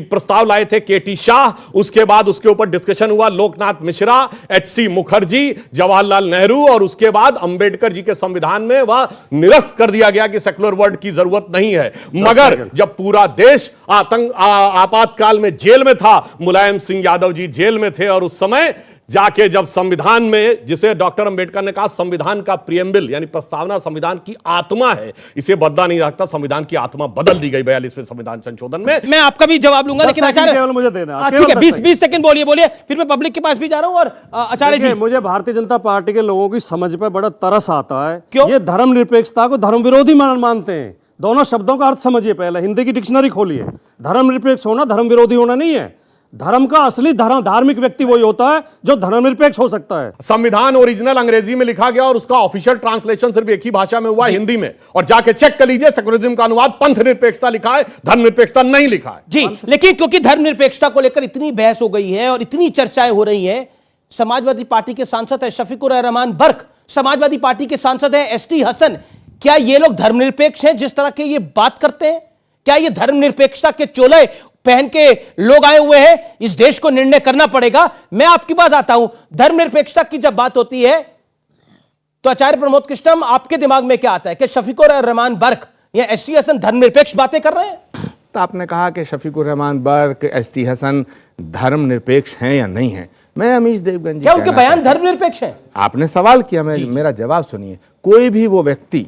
प्रस्ताव लाए थे केटी शाह, उसके बाद उसके ऊपर डिस्कशन हुआ लोकनाथ मिश्रा, एचसी मुखर्जी, जवाहरलाल नेहरू, और उसके बाद अंबेडकर जी के संविधान में वह निरस्त कर दिया गया कि सेक्युलर वर्ड की जरूरत नहीं है। मगर जब पूरा देश आपातकाल में जेल में था, मुलायम सिंह यादव जी जेल में थे, और उस समय जाके जब संविधान में, जिसे डॉक्टर अंबेडकर ने कहा संविधान का प्रियम्बल यानी प्रस्तावना संविधान की आत्मा है, इसे बदला नहीं सकता, संविधान की आत्मा बदल दी गई 42वें संविधान संशोधन में। मैं आपका भी जवाब लूंगा, लेकिन आचार्य मुझे देना। ठीक है, 20 सेकंड बोलिए, फिर मैं पब्लिक के पास भी जा रहा हूं। और आचार्य जी, मुझे भारतीय जनता पार्टी के लोगों की समझ पर बड़ा तरस आता है। क्यों? ये धर्मनिरपेक्षता को धर्म विरोधी मानते हैं। दोनों शब्दों का अर्थ समझिए। पहले हिंदी की डिक्शनरी खोलिए। धर्मनिरपेक्ष होना धर्म विरोधी होना नहीं है। धर्म का असली धार्मिक व्यक्ति वही होता है जो धर्मनिरपेक्ष हो सकता है। संविधान ओरिजिनल अंग्रेजी में लिखा गया और उसका ऑफिशियल ट्रांसलेशन सिर्फ एक ही भाषा में हुआ, हिंदी में। और जाके चेक कर लीजिए, सेक्युलरिज्म का अनुवाद पंथ निरपेक्षता लिखा है, धर्मनिरपेक्षता नहीं लिखा है। जी, लेकिन क्योंकि धर्मनिरपेक्षता को लेकर इतनी बहस हो गई है और इतनी चर्चाएं हो रही है, समाजवादी पार्टी के सांसद है शफीकुर रहमान बर्क, समाजवादी पार्टी के सांसद है एसटी हसन। क्या ये लोग धर्मनिरपेक्ष हैं जिस तरह के ये बात करते हैं? क्या ये धर्मनिरपेक्षता के चोले पहन के लोग आए हुए हैं? इस देश को निर्णय करना पड़ेगा। मैं आपकी बात आता हूं, धर्मनिरपेक्षता की जब बात होती है तो आचार्य प्रमोद कृष्णम, आपके दिमाग में क्या आता है कि शफीकुर रहमान बर्क या एसटी हसन धर्मनिरपेक्ष बातें कर रहे हैं? तो आपने कहा कि शफीकुर रहमान बर्क, एसटी हसन धर्मनिरपेक्ष हैं या नहीं है। मैं अमीश देवगन जी, क्या उनके बयान धर्मनिरपेक्ष है? आपने सवाल किया, मेरा जवाब सुनिए। कोई भी वो व्यक्ति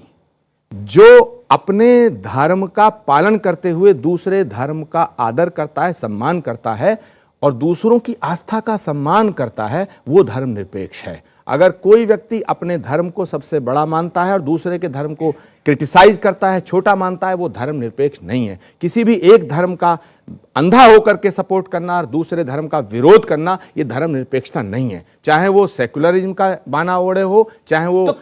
जो अपने धर्म का पालन करते हुए दूसरे धर्म का आदर करता है, सम्मान करता है और दूसरों की आस्था का सम्मान करता है, वो धर्मनिरपेक्ष है। अगर कोई व्यक्ति अपने धर्म को सबसे बड़ा मानता है और दूसरे के धर्म को क्रिटिसाइज करता है, छोटा मानता है, वो धर्मनिरपेक्ष नहीं है। किसी भी एक धर्म का अंधा होकर के सपोर्ट करना और दूसरे धर्म का विरोध करना, ये धर्मनिरपेक्षता नहीं है। चाहे वो सेकुलरिज्म का बाना ओढ़े हो, चाहे वो तो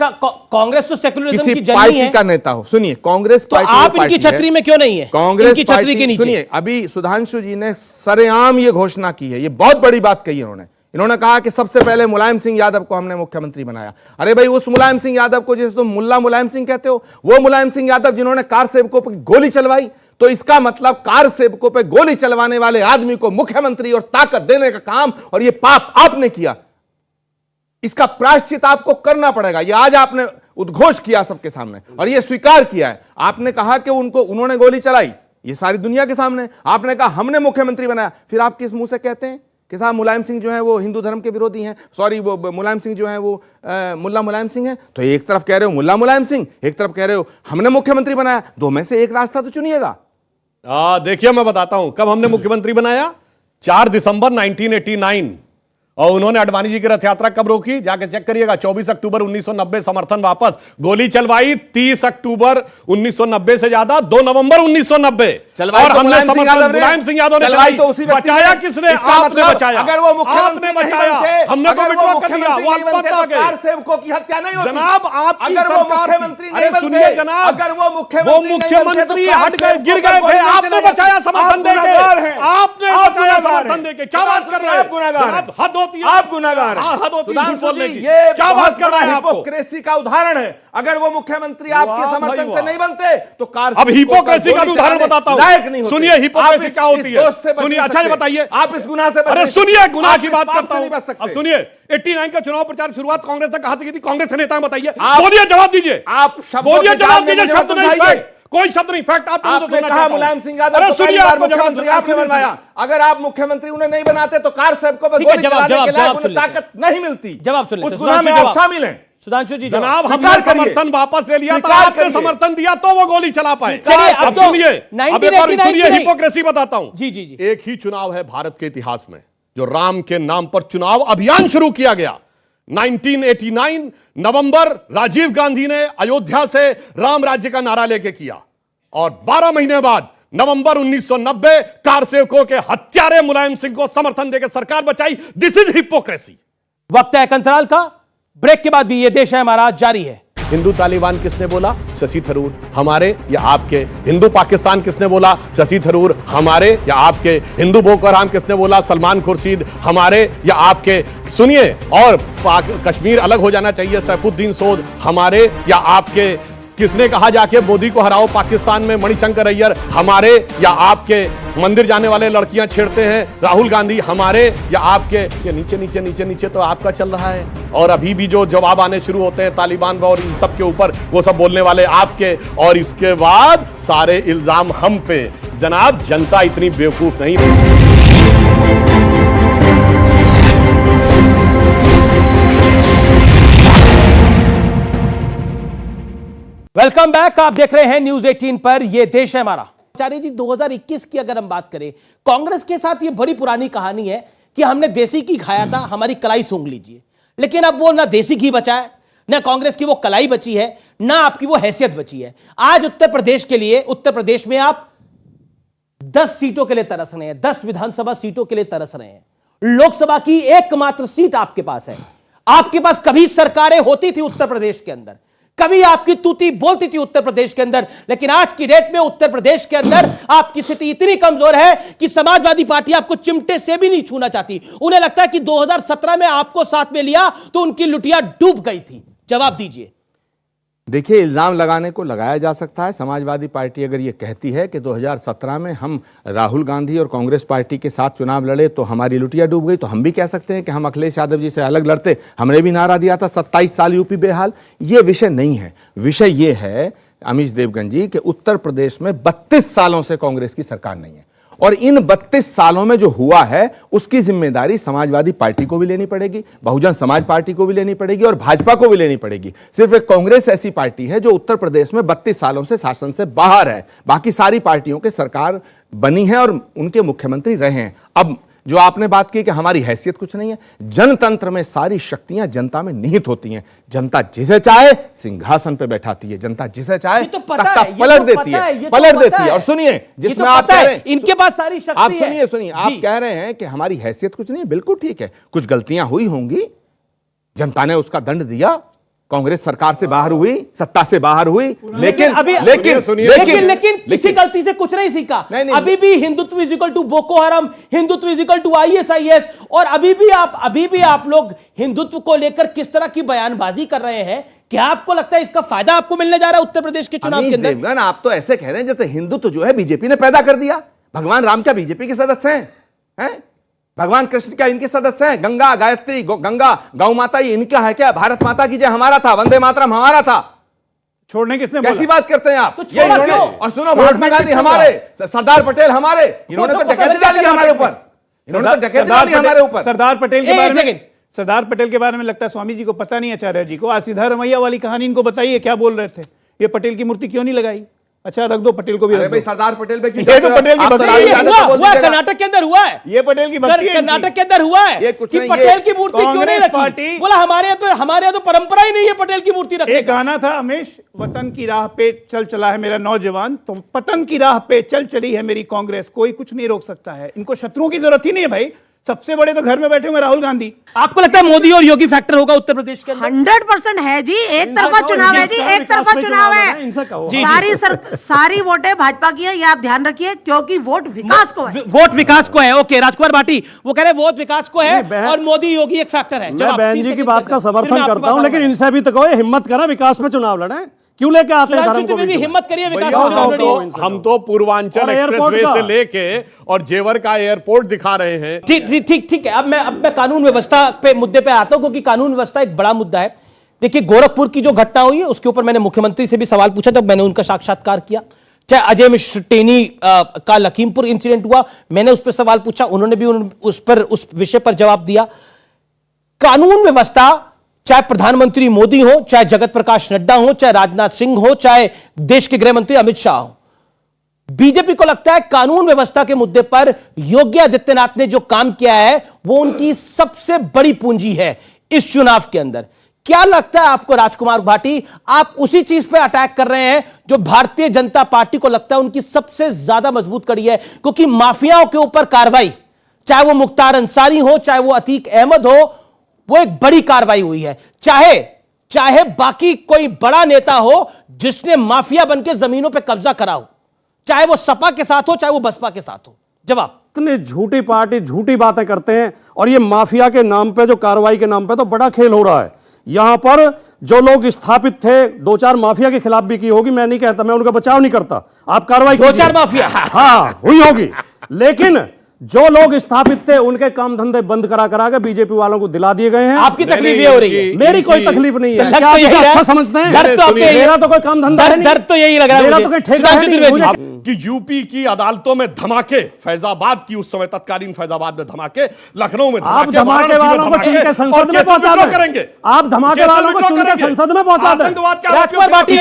कांग्रेस तो सेकुलरिज्म किसी की जननी पार्टी है। का नेता हो। सुनिए, कांग्रेस तो पार्टी आप इनकी छतरी में क्यों नहीं है? कांग्रेस इनकी छतरी के नीचे सुनिए, अभी सुधांशु जी ने सरेआम ये घोषणा की है, ये बहुत बड़ी बात कही है इन्होंने कहा कि सबसे पहले मुलायम सिंह यादव को हमने मुख्यमंत्री बनाया। अरे भाई, उस मुलायम सिंह यादव को जिसे तुम मुल्ला मुलायम सिंह कहते हो, वो मुलायम सिंह यादव जिन्होंने कार सेवकों पर गोली चलवाई, तो इसका मतलब कार सेवकों पर गोली चलवाने वाले आदमी को मुख्यमंत्री और ताकत देने का काम और ये पाप आपने किया। इसका प्रायश्चित आपको करना पड़ेगा। ये आज आपने उद्घोष किया सबके सामने और ये स्वीकार किया है। आपने कहा कि उन्होंने गोली चलाई, ये सारी दुनिया के सामने। आपने कहा हमने मुख्यमंत्री बनाया, फिर आप किस मुंह से कहते हैं कि साहब मुलायम सिंह जो है वो हिंदू धर्म के विरोधी हैं, सॉरी वो मुलायम सिंह जो है वो मुल्ला मुलायम सिंह है। तो एक तरफ कह रहे हो मुल्ला मुलायम सिंह, एक तरफ कह रहे हो हमने मुख्यमंत्री बनाया, दो में से एक रास्ता तो चुनिएगा। देखिए, मैं बताता हूं कब हमने मुख्यमंत्री बनाया। 4 दिसंबर 1989। और उन्होंने अडवाणी जी की रथ यात्रा कब रोकी, जाके चेक करिएगा। 24 अक्टूबर 1990 समर्थन वापस। गोली चलवाई 30 अक्टूबर 1990 से ज्यादा 2 नवंबर 1990। और हमने समर्थन मुलायम सिंह यादव ने चलाई। तो उसी बचाया किसने? आपने बचाया। अगर वो मुख्यमंत्री बचाया, हमने तो विड्रॉ कर दिया। वो अलपत्ता गए। कार सेवकों की हत्या नहीं होती जनाब। आप अगर वो मुख्यमंत्री नहीं बनते, सुनिए जनाब, अगर वो मुख्यमंत्री हट गए, गिर गए थे, आपने बचाया समर्थन देके। आपने बचाया समर्थन देके। क्या बात कर रहे हैं? हद होती है। आप गुनाहगार हैं। हद होती है झूठ बोलने की। ये क्या बात कर रहे हैं? आपको हिपोक्रेसी का उदाहरण है। अगर वो मुख्यमंत्री आपके समर्थन से नहीं बनते तो कार अब हिपोक्रेसी का उदाहरण बताता हूं। सुनिए हिपोक्रेसी क्या होती है। सुनिए, अच्छा ये बताइए आप इस गुनाह से। अरे सुनिए, गुनाह की बात करता हूं। अब सुनिए, 89 का चुनाव प्रचार शुरुआत कांग्रेस ने कहा की थी। कांग्रेस के नेता बताइए, बोलिए, जवाब दीजिए। आप बोलिए, जवाब दीजिए। शब्द नहीं, कोई शब्द नहीं, फैक्ट। आपने कहा मुलायम सिंह यादव को पहली बार मुख्यमंत्री आपने बनवाया। अगर आप मुख्यमंत्री उन्हें नहीं बनाते तो कार सेवकों पर गोली चलाने के लायक उन्हें ताकत नहीं मिलती। जवाब सुन उस गुनाह में आप शामिल हैं। सुधांशु जी, जनाब, हमने समर्थन वापस ले लिया था, आपने समर्थन दिया तो वो गोली चला पाए। चलिए, अब सुनिए, अब एक बार सुनिए, हिपोक्रेसी बताता हूं। जी जी जी। एक ही चुनाव है भारत के इतिहास में जो राम के नाम पर चुनाव अभियान शुरू किया गया। 1989 नवंबर, राजीव गांधी ने अयोध्या से राम राज्य का नारा लेके किया और 12 महीने बाद नवंबर 1990 कार सेवकों के हत्यारे मुलायम सिंह को समर्थन देकर सरकार बचाई। This is hypocrisy. वक्त है एक अंतराल का। ब्रेक के बाद भी ये देश है हमारा जारी है। हिंदू तालिबान किसने बोला? शशि थरूर। हमारे या आपके? हिंदू पाकिस्तान किसने बोला? शशि थरूर। हमारे या आपके? हिंदू बोको हराम किसने बोला? सलमान खुर्शीद। हमारे या आपके? सुनिए, और कश्मीर अलग हो जाना चाहिए, सैफुद्दीन सोद। हमारे या आपके? किसने कहा जाके मोदी को हराओ पाकिस्तान में? मणिशंकर अय्यर। हमारे या आपके? मंदिर जाने वाले लड़कियां छेड़ते हैं, राहुल गांधी। हमारे या आपके? ये नीचे नीचे नीचे नीचे तो आपका चल रहा है। और अभी भी जो जवाब आने शुरू होते हैं तालिबान और इन सब के ऊपर, वो सब बोलने वाले आपके। और इसके बाद सारे इल्जाम हम पे। जनाब, जनता इतनी बेवकूफ नहीं। Welcome back. आप देख रहे हैं न्यूज 18 पर ये देश है हमारा। आचार्य जी, 2021 की अगर हम बात करें, कांग्रेस के साथ ये बड़ी पुरानी कहानी है कि हमने देसी घी खाया था, हमारी कलाई सूंघ लीजिए। लेकिन अब वो ना देसी घी बचा है, ना कांग्रेस की वो कलाई बची है, ना आपकी वो हैसियत बची है। आज उत्तर प्रदेश के लिए, उत्तर प्रदेश में आप 10 सीटों के लिए तरस रहे हैं, 10 विधानसभा सीटों के लिए तरस रहे हैं। लोकसभा की एकमात्र सीट आपके पास है। आपके पास कभी सरकारें होती थी उत्तर प्रदेश के अंदर, कभी आपकी तूती बोलती थी उत्तर प्रदेश के अंदर, लेकिन आज की डेट में उत्तर प्रदेश के अंदर आपकी स्थिति इतनी कमजोर है कि समाजवादी पार्टी आपको चिमटे से भी नहीं छूना चाहती। उन्हें लगता है कि 2017 में आपको साथ में लिया तो उनकी लुटिया डूब गई थी। जवाब दीजिए। देखिए, इल्जाम लगाने को लगाया जा सकता है। समाजवादी पार्टी अगर ये कहती है कि 2017 में हम राहुल गांधी और कांग्रेस पार्टी के साथ चुनाव लड़े तो हमारी लुटिया डूब गई, तो हम भी कह सकते हैं कि हम अखिलेश यादव जी से अलग लड़ते, हमने भी नारा दिया था 27 साल यूपी बेहाल। ये विषय नहीं है। विषय ये है अमीश देवगन जी कि उत्तर प्रदेश में 32 सालों से कांग्रेस की सरकार नहीं है और इन 32 सालों में जो हुआ है उसकी जिम्मेदारी समाजवादी पार्टी को भी लेनी पड़ेगी, बहुजन समाज पार्टी को भी लेनी पड़ेगी और भाजपा को भी लेनी पड़ेगी। सिर्फ एक कांग्रेस ऐसी पार्टी है जो उत्तर प्रदेश में 32 सालों से शासन से बाहर है। बाकी सारी पार्टियों के सरकार बनी है और उनके मुख्यमंत्री रहे हैं। अब जो आपने बात की कि हमारी हैसियत कुछ नहीं है, जनतंत्र में सारी शक्तियां जनता में निहित होती हैं। जनता जिसे चाहे सिंहासन पे बैठाती है, जनता जिसे चाहे तख्ता पलट देती है, पलट देती है। और सुनिए, जिसमें आप कह रहे हैं इनके पास सारी शक्ति आप सुनिए, आप कह रहे हैं कि हमारी हैसियत कुछ नहीं है, बिल्कुल ठीक है, कुछ गलतियां हुई होंगी, जनता ने उसका दंड दिया, कांग्रेस सरकार से बाहर हुई, सत्ता से बाहर हुई, लेकिन किसी गलती से कुछ नहीं सीखा। अभी भी Hindutva is equal to Boko Haram, Hindutva is equal to ISIS, और अभी भी आप लोग हिंदुत्व को लेकर किस तरह की बयानबाजी कर रहे हैं। क्या आपको लगता है इसका फायदा आपको मिलने जा रहा है उत्तर प्रदेश के चुनाव के अंदर? आप तो ऐसे कह रहे हैं जैसे हिंदुत्व जो है बीजेपी ने पैदा कर दिया। भगवान राम क्या बीजेपी के सदस्य हैं? भगवान कृष्ण क्या इनके सदस्य हैं? गंगा गायत्री गंगा गौ माता ये इनका है क्या? भारत माता की जय हमारा था, वंदे मातरम हमारा था। छोड़ने किसने कैसी बोला? बात करते हैं आप? तो ये इन्होंने, और सुनो, महात्मा गांधी हमारे, सरदार पटेल हमारे, इन्होंने तो डकैती डाली हमारे ऊपर, इन्होंने तो डकैती डाली हमारे ऊपर। सरदार पटेल के बारे में लगता है स्वामी जी को पता नहीं, आचार्य जी को। आज सीधा रमैया वाली कहानी इनको बताइए, क्या बोल रहे थे? ये पटेल की मूर्ति क्यों नहीं लगाई? अच्छा रख दो, पटेल को भी रख दो। सरदार पटेल पे ये तो पटेल की भक्ति हुआ, कर्नाटक के अंदर हुआ है, ये पटेल की भक्ति कर्नाटक के अंदर हुआ है कि पटेल की मूर्ति क्यों नहीं रखी? बोला हमारे यहाँ तो परंपरा ही नहीं है पटेल की मूर्ति रखने। एक गाना था हमेश, वतन की राह पे चल चला है मेरा नौजवान, तो पतन की राह पे चल चली है मेरी कांग्रेस, कोई कुछ नहीं रोक सकता है। इनको शत्रुओं की जरूरत ही नहीं है भाई, सबसे बड़े तो घर में बैठे हुए राहुल गांधी। आपको लगता है मोदी और योगी फैक्टर होगा उत्तर प्रदेश के अंदर? 100% है जी, एक तरफा चुनाव है जी, एक तरफा चुनाव है। सारी वोटें भाजपा की है, ये आप ध्यान रखिए, क्योंकि वोट विकास को है। वोट विकास को है। ओके, राजकुमार भाटी वो कह रहे हैं वोट विकास को है और मोदी योगी एक फैक्टर है। मैं बहन जी की बात का समर्थन करता हूं, लेकिन इनसे भी तो कहो हिम्मत करा विकास में चुनाव लड़े, क्यों लेके आते हैं धर्म को? हिम्मत करिए, विकास हम तो पूर्वांचल एक्सप्रेसवे से लेके और जेवर का एयरपोर्ट दिखा रहे हैं। ठीक है। अब मैं कानून व्यवस्था पे मुद्दे पे आता हूं, क्योंकि कानून व्यवस्था एक बड़ा मुद्दा है। देखिए, गोरखपुर की जो घटना हुई है उसके ऊपर मैंने मुख्यमंत्री से भी सवाल पूछा जब मैंने उनका साक्षात्कार किया। चाहे अजय मिश्र टेनी का लखीमपुर इंसिडेंट हुआ, मैंने उस पर सवाल पूछा, उन्होंने भी उस विषय पर जवाब दिया। कानून व्यवस्था, चाहे प्रधानमंत्री मोदी हो, चाहे जगत प्रकाश नड्डा हो, चाहे राजनाथ सिंह हो, चाहे देश के गृह मंत्री अमित शाह हो, बीजेपी को लगता है कानून व्यवस्था के मुद्दे पर योगी आदित्यनाथ ने जो काम किया है वो उनकी सबसे बड़ी पूंजी है इस चुनाव के अंदर। क्या लगता है आपको राजकुमार भाटी, आप उसी चीज पे अटैक कर रहे हैं जो भारतीय जनता पार्टी को लगता है उनकी सबसे ज्यादा मजबूत कड़ी है? क्योंकि माफियाओं के ऊपर कार्रवाई, चाहे वो मुख्तार अंसारी हो, चाहे वो अतीक अहमद हो, वो एक बड़ी कार्रवाई हुई है। चाहे बाकी कोई बड़ा नेता हो जिसने माफिया बनके जमीनों पे कब्जा करा हो, चाहे वो सपा के साथ हो, चाहे वो बसपा के साथ हो। जवाब, इतनी झूठी पार्टी झूठी बातें करते हैं, और ये माफिया के नाम पे, जो कार्रवाई के नाम पे तो बड़ा खेल हो रहा है। यहां पर जो लोग स्थापित थे, 2-4 माफिया के खिलाफ भी की होगी, मैं नहीं कहता, मैं उनका बचाव नहीं करता, आप कार्रवाई 2-4 माफिया हाँ हुई होगी, लेकिन जो लोग स्थापित थे उनके काम धंधे बंद करा के बीजेपी वालों को दिला दिए गए हैं। आपकी तकलीफ ये हो रही है? मेरी कोई तकलीफ नहीं है। क्या आप अच्छा समझते हैं? मेरा तो कोई काम धंधा नहीं, दर्द तो यही लग रहा है, मेरा तो कोई ठेका नहीं कि यूपी की अदालतों में धमाके, फैजाबाद की उस समय तत्कालीन फैजाबाद में धमाके, लखनऊ में आप धमाके वालों को चुन के संसद में पहुंचा देंगे, आप धमाके वालों को चुन के संसद में पहुंचा दें। राजकुमार भाटी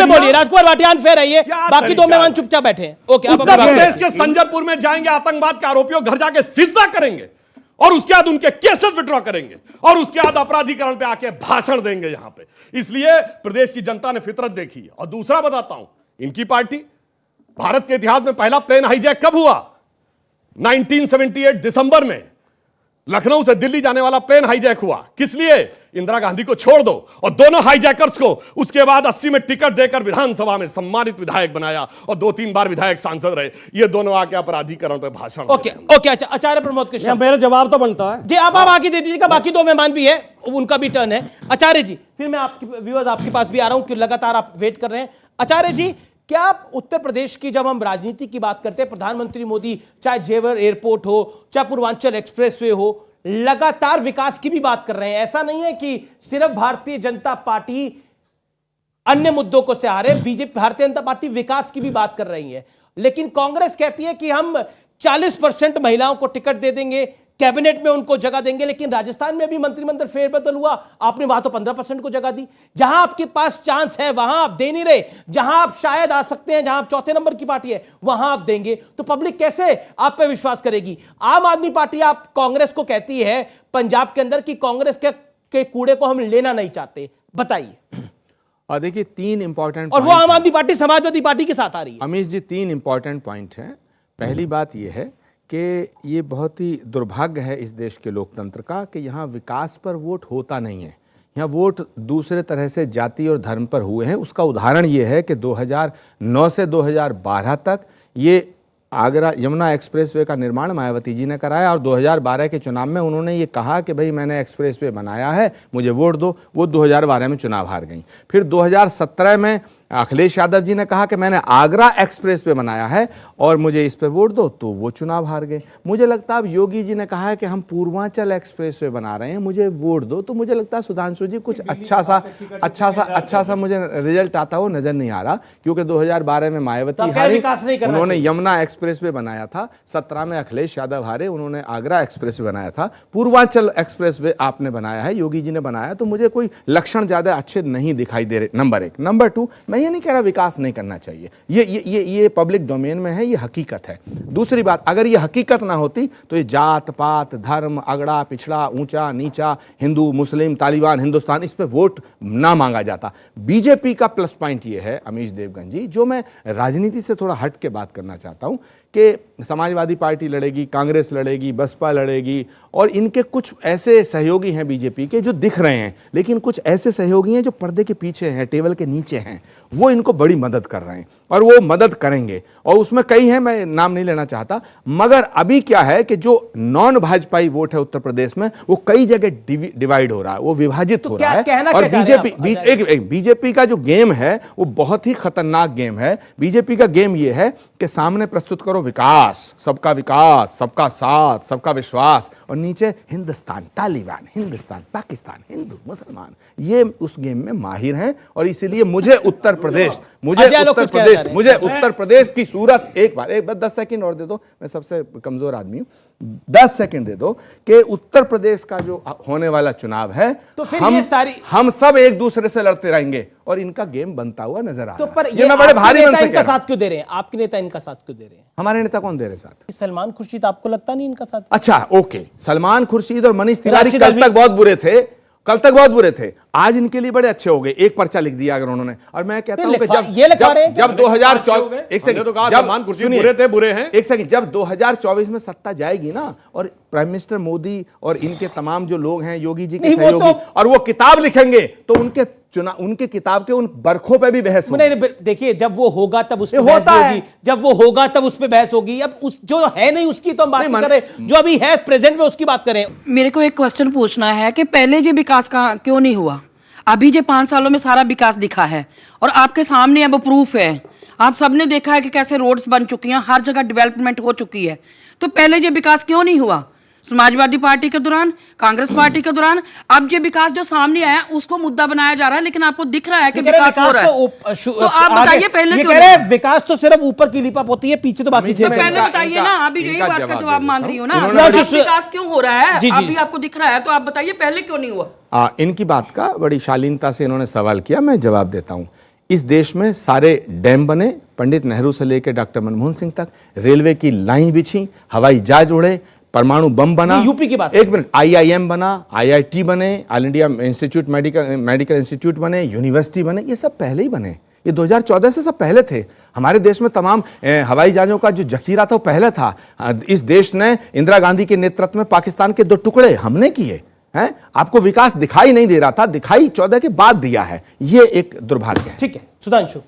बोलिए, राजकुमार भाटी अनफेयर है ये, बाकी 2 मेहमान चुपचाप बैठे हैं। ओके, उत्तर प्रदेश के संजरपुर में जाएंगे, आतंकवाद के आरोपियों घर जाके सिजदा करेंगे और उसके बाद उनके केसेस विड्रॉ करेंगे और उसके बाद अपराधीकरण पे आके भाषण देंगे यहां पे। इसलिए प्रदेश की जनता ने फितरत देखी है। और दूसरा बताता हूं, इनकी पार्टी, भारत के इतिहास में पहला प्लेन हाईजैक कब हुआ? 1978 दिसंबर में लखनऊ से दिल्ली जाने वाला प्लेन हाईजैक हुआ। किस लिए? इंदिरा गांधी को छोड़ दो, और दोनों हाईजैकर्स को उसके बाद 80 में टिकट देकर विधानसभा में सम्मानित विधायक बनाया और 2-3 बार विधायक सांसद रहे। ये दोनों आके अपराधीकरण पे भाषण। ओके, अच्छा, आचार्य प्रमोद कृष्ण, मेरा जवाब तो बनता है जी, आप आगे दे दीजिएगा, बाकी 2 मेहमान भी है, उनका भी टर्न है। आचार्य जी, फिर मैं आपके व्यूअर्स आपके पास भी आ रहा हूं, क्योंकि लगातार आप वेट कर रहे हैं। आचार्य जी, क्या आप उत्तर प्रदेश की, जब हम राजनीति की बात करते हैं, प्रधानमंत्री मोदी चाहे जेवर एयरपोर्ट हो, चाहे पूर्वांचल एक्सप्रेसवे हो, लगातार विकास की भी बात कर रहे हैं। ऐसा नहीं है कि सिर्फ भारतीय जनता पार्टी अन्य मुद्दों को से हारे, बीजेपी, भारतीय जनता पार्टी विकास की भी बात कर रही है। लेकिन कांग्रेस कहती है कि हम 40% महिलाओं को टिकट दे देंगे, कैबिनेट में उनको जगह देंगे, लेकिन राजस्थान में भी मंत्रिमंडल फेरबदल हुआ, आपने वहां तो 15% को जगह दी। जहां आपके पास चांस है वहां आप दे नहीं रहे, जहां आप शायद आ सकते हैं, जहां आप चौथे नंबर की पार्टी है वहां आप देंगे, तो पब्लिक कैसे आप पे विश्वास करेगी? आम आदमी पार्टी आप कांग्रेस को कहती है पंजाब के अंदर कि कांग्रेस के कूड़े को हम लेना नहीं चाहते, बताइए। और देखिए 3 इंपॉर्टेंट, और वो आम आदमी पार्टी समाजवादी पार्टी के साथ आ रही है। अमीश जी 3 इंपॉर्टेंट पॉइंट हैं। पहली बात यह है कि ये बहुत ही दुर्भाग्य है इस देश के लोकतंत्र का कि यहाँ विकास पर वोट होता नहीं है, यहाँ वोट दूसरे तरह से जाति और धर्म पर हुए हैं। उसका उदाहरण ये है कि 2009 से 2012 तक ये आगरा यमुना एक्सप्रेसवे का निर्माण मायावती जी ने कराया और 2012 के चुनाव में उन्होंने ये कहा कि भाई मैंने एक्सप्रेसवे बनाया है, मुझे वोट दो। वो 2012 में चुनाव हार गई। फिर 2017 में अखिलेश यादव जी ने कहा कि मैंने आगरा एक्सप्रेस पे बनाया है और मुझे इस पे वोट दो, तो वो चुनाव हार गए। मुझे लगता है अब योगी जी ने कहा है कि हम पूर्वांचल एक्सप्रेस पे बना रहे हैं, मुझे वोट दो, तो मुझे लगता है सुधांशु जी कुछ अच्छा सा मुझे रिजल्ट आता हो नजर नहीं आ रहा, क्योंकि 2012 में मायावती हारी, उन्होंने यमुना एक्सप्रेस वे बनाया था, 17 में अखिलेश यादव हारे, उन्होंने आगरा एक्सप्रेस वे बनाया था, पूर्वांचल एक्सप्रेस वे आपने बनाया है, योगी जी ने बनाया, तो मुझे कोई लक्षण ज्यादा अच्छे नहीं दिखाई दे रहे। नंबर 1। नंबर 2, मैं ये नहीं कह रहा विकास नहीं करना चाहिए, ये पब्लिक डोमेन में है, ये हकीकत है। दूसरी बात, अगर ये हकीकत ना होती तो ये जात पात धर्म अगड़ा पिछड़ा ऊंचा नीचा हिंदू मुस्लिम तालिबान हिंदुस्तान इस पे वोट ना मांगा जाता। बीजेपी का प्लस पॉइंट ये है अमीश देवगन जी, जो मैं राजनीति से थोड़ा हट के बात करना चाहता हूं कि समाजवादी पार्टी लड़ेगी, कांग्रेस लड़ेगी, बसपा लड़ेगी, और इनके कुछ ऐसे सहयोगी हैं बीजेपी के जो दिख रहे हैं, लेकिन कुछ ऐसे सहयोगी हैं जो पर्दे के पीछे हैं, टेबल के नीचे हैं, वो इनको बड़ी मदद कर रहे हैं और वो मदद करेंगे। और उसमें कई हैं, मैं नाम नहीं लेना चाहता, मगर अभी क्या है कि जो नॉन भाजपाई वोट है उत्तर प्रदेश में वो कई जगह डिवाइड हो रहा है, वो विभाजित हो रहा है। और बीजेपी का जो गेम है वो बहुत ही खतरनाक गेम है। बीजेपी का गेम ये है कि सामने प्रस्तुत करो विकास, सबका साथ, सबका विश्वास, और नीचे हिंदुस्तान तालिबान, हिंदुस्तान पाकिस्तान, हिंदू मुसलमान, ये उस गेम में माहिर हैं। और इसीलिए मुझे उत्तर प्रदेश की सूरत एक बार 10 सेकंड और दे दो, मैं सबसे कमजोर आदमी हूं, 10 सेकंड दे दो कि उत्तर प्रदेश का जो होने वाला चुनाव है, तो फिर हम सब एक दूसरे से लड़ते रहेंगे और इनका गेम बनता हुआ नजर आ रहा है। पर ये मैं बड़े भारी मन से इनका साथ क्यों दे रहे हैं? आपके नेता इनका साथ क्यों दे रहे हैं? हमारे नेता कौन दे रहे साथ? सलमान खुर्शीद, आपको लगता नहीं इनका साथ? अच्छा, ओके, सलमान खुर्शीद और मनीष तिवारी कल तक बहुत बुरे थे, आज इनके लिए बड़े अच्छे हो गए। एक पर्चा लिख दिया अगर उन्होंने, और मैं कहता हूं कि जब 2024 एक सेकंड, सलमान खुर्शीद बुरे थे, बुरे हैं, एक सेकंड, जब 2024 में सत्ता जाएगी ना और प्राइम मिनिस्टर मोदी और इनके तमाम जो लोग हैं योगी जी के सहयोगी, और वो किताब लिखेंगे तो उनके किताब के उन बरखों पे भी बहस होगी। देखिए, जब वो होगा तब उस पे बहस होगी, जब वो होगा तब उस पे बहस होगी। अब उस जो है नहीं उसकी तो हम बात नहीं करें, जो अभी है प्रेजेंट में उसकी बात करें। मेरे को एक क्वेश्चन पूछना है कि पहले जो विकास का क्यों नहीं हुआ? अभी जो 5 सालों में सारा विकास दिखा है और आपके सामने अब प्रूफ है, आप सबने देखा है कि कैसे रोड्स बन चुकी हैं, हर जगह डेवलपमेंट हो चुकी है, तो पहले जो विकास क्यों नहीं हुआ? समाजवादी पार्टी के दौरान, कांग्रेस पार्टी के दौरान, अब जो विकास जो सामने आया उसको मुद्दा बनाया जा रहा है, लेकिन आपको दिख रहा है कि विकास हो रहा है। तो आप बताइए पहले क्यों नहीं? विकास तो सिर्फ ऊपर की लिपाप होती है, पीछे तो बाकी। तो पहले बताइए ना, अभी यही बात का जवाब मांग रही हूँ ना, विकास क्यों हो रहा है अभी आपको दिख रहा है, तो आप बताइए पहले क्यों नहीं हुआ? इनकी बात का बड़ी शालीनता से इन्होंने सवाल किया, मैं जवाब देता हूं। इस देश में सारे डैम बने, पंडित नेहरू से लेकर डॉक्टर मनमोहन सिंह तक, रेलवे की लाइन बिछी, हवाई जहाज उड़े, परमाणु बम बना, यूपी की बात, एक मिनट, IIM बना, IIT बने, all India institute medical institute बने, यूनिवर्सिटी बने, ये सब पहले ही बने, ये 2014 से सब पहले थे। हमारे देश में तमाम हवाई जहाजों का जो जखीरा था वो पहले था। इस देश ने इंदिरा गांधी के नेतृत्व में पाकिस्तान के 2 टुकड़े हमने किए हैं। आपको विकास दिखाई नहीं दे रहा था, दिखाई 14 के बाद दिया है, ये एक दुर्भाग्य है। ठीक है सुधांशु,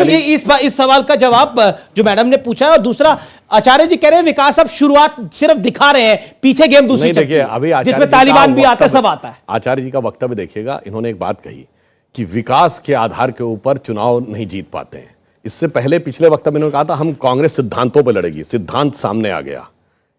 ये इस सवाल का जवाब जो मैडम ने पूछा है। और दूसरा, आचार्य जी कह रहे हैं विकास अब शुरुआत सिर्फ दिखा रहे हैं, पीछे गेम दूसरी चलती है, जिसमें तालिबान भी आता है, सब आता है। आचार्य जी का वक्तव्य देखिएगा, इन्होंने एक बात कही कि विकास के आधार के ऊपर चुनाव नहीं जीत पाते हैं। इससे पहले पिछले वक्तव्य में इन्होंने कहा था हम कांग्रेस सिद्धांतों पर लड़ेगी, सिद्धांत सामने आ गया।